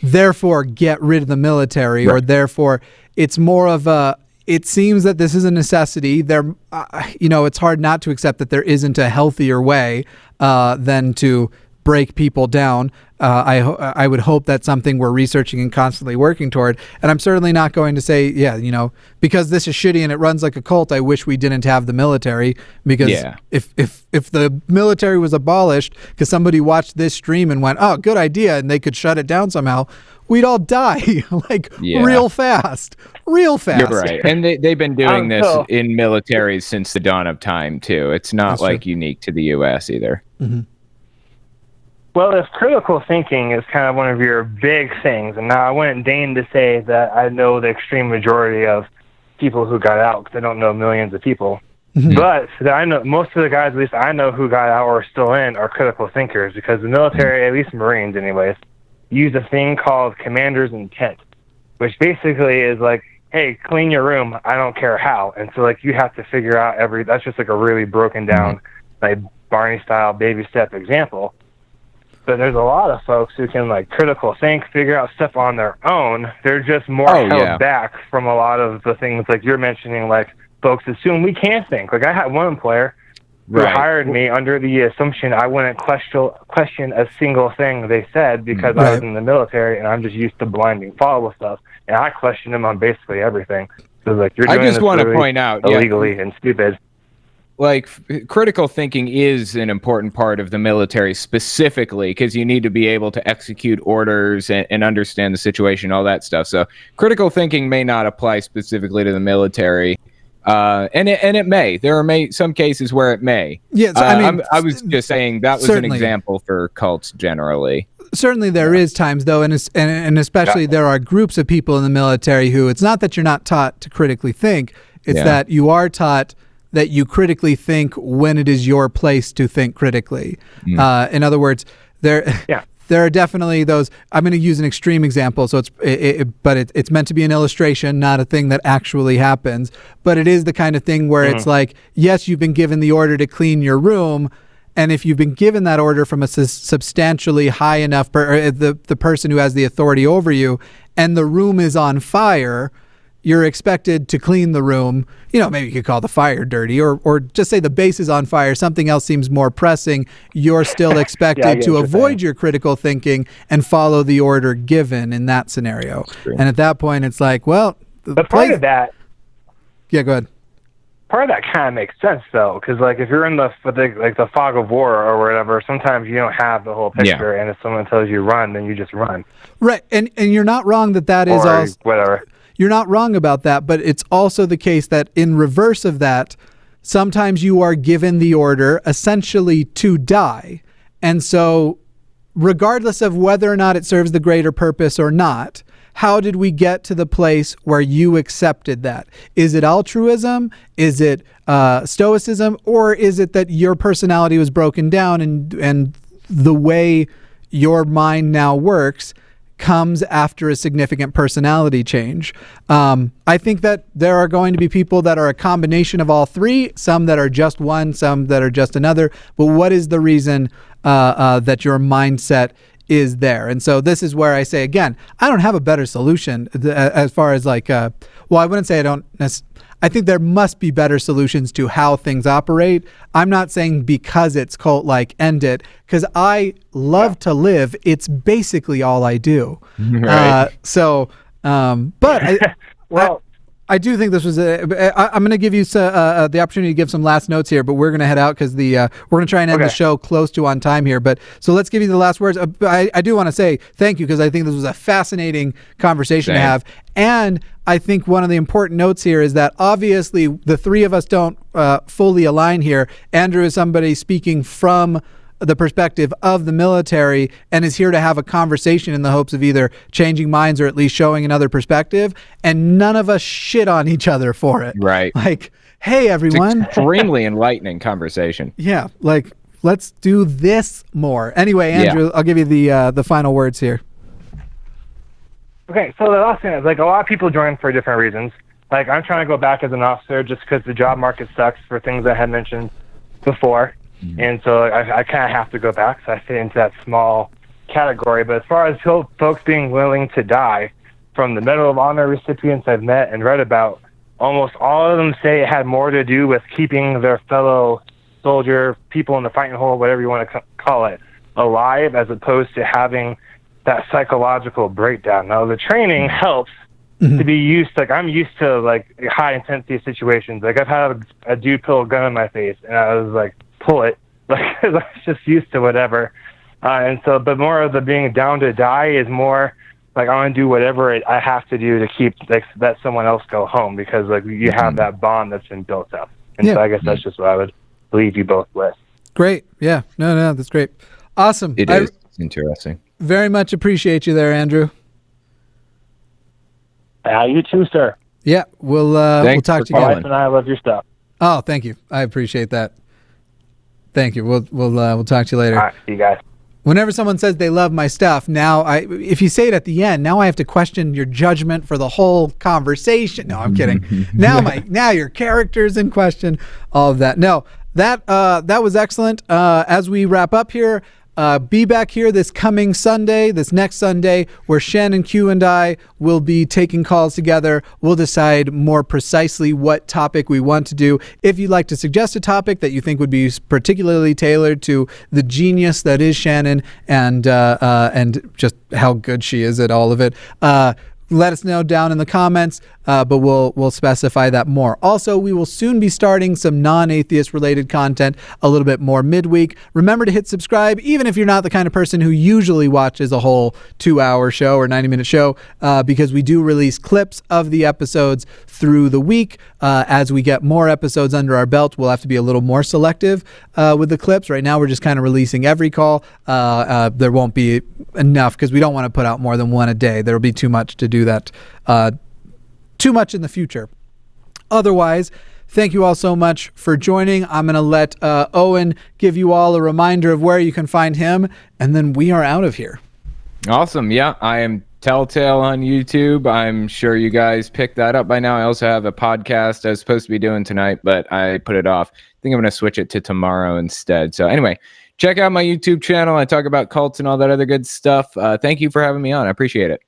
B: therefore, get rid of the military, or therefore, it's more of a, it seems that this is a necessity. There, it's hard not to accept that there isn't a healthier way than to break people down. I would hope that's something we're researching and constantly working toward. And I'm certainly not going to say, because this is shitty and it runs like a cult, I wish we didn't have the military. Because if the military was abolished because somebody watched this stream and went, oh, good idea, and they could shut it down somehow, we'd all die real fast. You're
C: right. And they've been doing this in militaries since the dawn of time, too. It's not unique to the U.S. either.
B: Mm-hmm.
I: Well, if critical thinking is kind of one of your big things, and now I wouldn't deign to say that I know the extreme majority of people who got out, because I don't know millions of people, but I know most of the guys, at least I know, who got out or are still in, are critical thinkers, because the military, at least Marines anyways, use a thing called commander's intent, which basically is like, hey, clean your room, I don't care how. And so you have to figure out that's just a really broken down, Barney style baby step example. But there's a lot of folks who can critical think, figure out stuff on their own. They're just more held back from a lot of the things you're mentioning, folks assume we can't think. I had one employer who hired me under the assumption I wouldn't question a single thing they said because I was in the military and I'm just used to blinding follow stuff. And I questioned him on basically everything. So you're doing
C: I just want to
I: really
C: point out
I: illegally and stupid.
C: Critical thinking is an important part of the military specifically because you need to be able to execute orders and understand the situation, all that stuff. So critical thinking may not apply specifically to the military. And it may. There are some cases where it may.
B: Yes,
C: I was just saying that was an example for cults generally.
B: Certainly there is times, though, and especially there are groups of people in the military who it's not that you're not taught to critically think, it's that you are taught that you critically think when it is your place to think critically. In other words, there are definitely those. I'm going to use an extreme example, so it's meant to be an illustration, not a thing that actually happens. But it is the kind of thing where it's yes, you've been given the order to clean your room, and if you've been given that order from a substantially high enough, the person who has the authority over you, and the room is on fire, you're expected to clean the room. Maybe you could call the fire dirty or just say the base is on fire. Something else seems more pressing. You're still expected to avoid your critical thinking and follow the order given in that sscenario. And at that point, it's part
I: of that.
B: Yeah, go ahead.
I: Part of that kind of makes sense, though, because if you're in the fog of war or whatever, sometimes you don't have the whole picture, and if someone tells you run, then you just run.
B: Right, and you're not wrong that is also
I: whatever.
B: You're not wrong about that, but it's also the case that in reverse of that, sometimes you are given the order essentially to die. And so regardless of whether or not it serves the greater purpose or not, how did we get to the place where you accepted that? Is it altruism? Is it stoicism? Or is it that your personality was broken down and the way your mind now works comes after a significant personality change? I think that there are going to be people that are a combination of all three, some that are just one, some that are just another. But what is the reason that your mindset is there? And so this is where I say, again, I don't have a better solution as far as I wouldn't say I don't I think there must be better solutions to how things operate. I'm not saying because it's cult-like, end it, because I love to live. It's basically all I do.
C: Right.
B: But I do think this was I'm going to give you the opportunity to give some last notes here, but we're going to head out because we're going to try and end the show close to on time here. But so let's give you the last words. I do want to say thank you because I think this was a fascinating conversation to have. And I think one of the important notes here is that obviously the three of us don't fully align here. Andrew is somebody speaking from the perspective of the military and is here to have a conversation in the hopes of either changing minds or at least showing another perspective. And none of us shit on each other for it.
C: Right.
B: Hey, everyone.
C: It's extremely enlightening conversation.
B: Yeah. Let's do this more. Anyway, Andrew, I'll give you the final words here.
I: Okay, so the last thing is a lot of people join for different reasons. like I'm trying to go back as an officer just because the job market sucks for things I had mentioned before, and so I kind of have to go back. So I fit into that small category. But as far as folks being willing to die, from the Medal of Honor recipients I've met and read about, almost all of them say it had more to do with keeping their fellow soldier, people in the fighting hole, whatever you want to call it, alive, as opposed to having that psychological breakdown. Now, the training helps to be used. Like, I'm used to like high intensity situations. Like, I've had a dude pull a gun in my face, and I was like, pull it. Like, I was just used to whatever. And so, but more of the being down to die is more like I want to do whatever I have to do to keep like let someone else go home, because like you have that bond that's been built up. And so I guess that's just what I would leave you both with.
B: Great. Yeah. No, that's great. Awesome.
C: It is. It's interesting.
B: Very much appreciate you there, Andrew.
I: You too, sir.
B: Yeah, we'll talk to you.
I: My wife and I love your stuff.
B: Oh, thank you. I appreciate that. Thank you. We'll talk to you later.
I: All right, see you guys.
B: Whenever someone says they love my stuff, if you say it at the end, now I have to question your judgment for the whole conversation. No, I'm kidding. Now your character's in question. All of that. No, that was excellent. As we wrap up here, be back here this next Sunday, where Shannon Q and I will be taking calls together. We'll decide more precisely what topic we want to do. If you'd like to suggest a topic that you think would be particularly tailored to the genius that is Shannon and just how good she is at all of it, let us know down in the comments, but we'll specify that more. Also, we will soon be starting some non-atheist related content a little bit more midweek. Remember to hit subscribe, even if you're not the kind of person who usually watches a whole 2-hour show or 90-minute show, because we do release clips of the episodes through the week. As we get more episodes under our belt, we'll have to be a little more selective with the clips. Right now, we're just kind of releasing every call. There won't be enough because we don't want to put out more than one a day. There will be too much to do that. Too much in the future. Otherwise, thank you all so much for joining. I'm going to let Owen give you all a reminder of where you can find him, and then we are out of here.
C: Awesome. Yeah, I am Telltale on YouTube. I'm sure you guys picked that up by now. I also have a podcast I was supposed to be doing tonight, but I put it off. I think I'm going to switch it to tomorrow instead. So anyway, check out my YouTube channel. I talk about cults and all that other good stuff. Thank you for having me on. I appreciate it.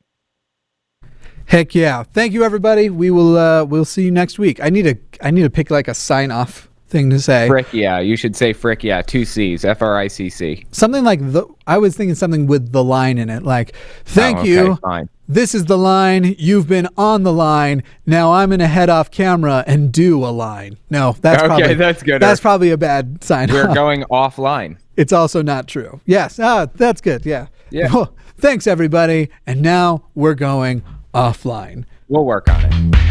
B: Heck yeah. Thank you, everybody. We'll see you next week. I need to pick like a sign off thing to say.
C: Frick yeah. You should say frick yeah. 2 C's. FRICC.
B: Something like I was thinking something with the line in it. Like, thank you.
C: Fine.
B: This is the line. You've been on the line. Now I'm going to head off camera and do a line. No, that's good. That's probably a bad sign.
C: We're going offline.
B: It's also not true. Yes. That's good. Yeah.
C: Yeah.
B: Well, thanks everybody. And now we're going offline.
C: We'll work on it.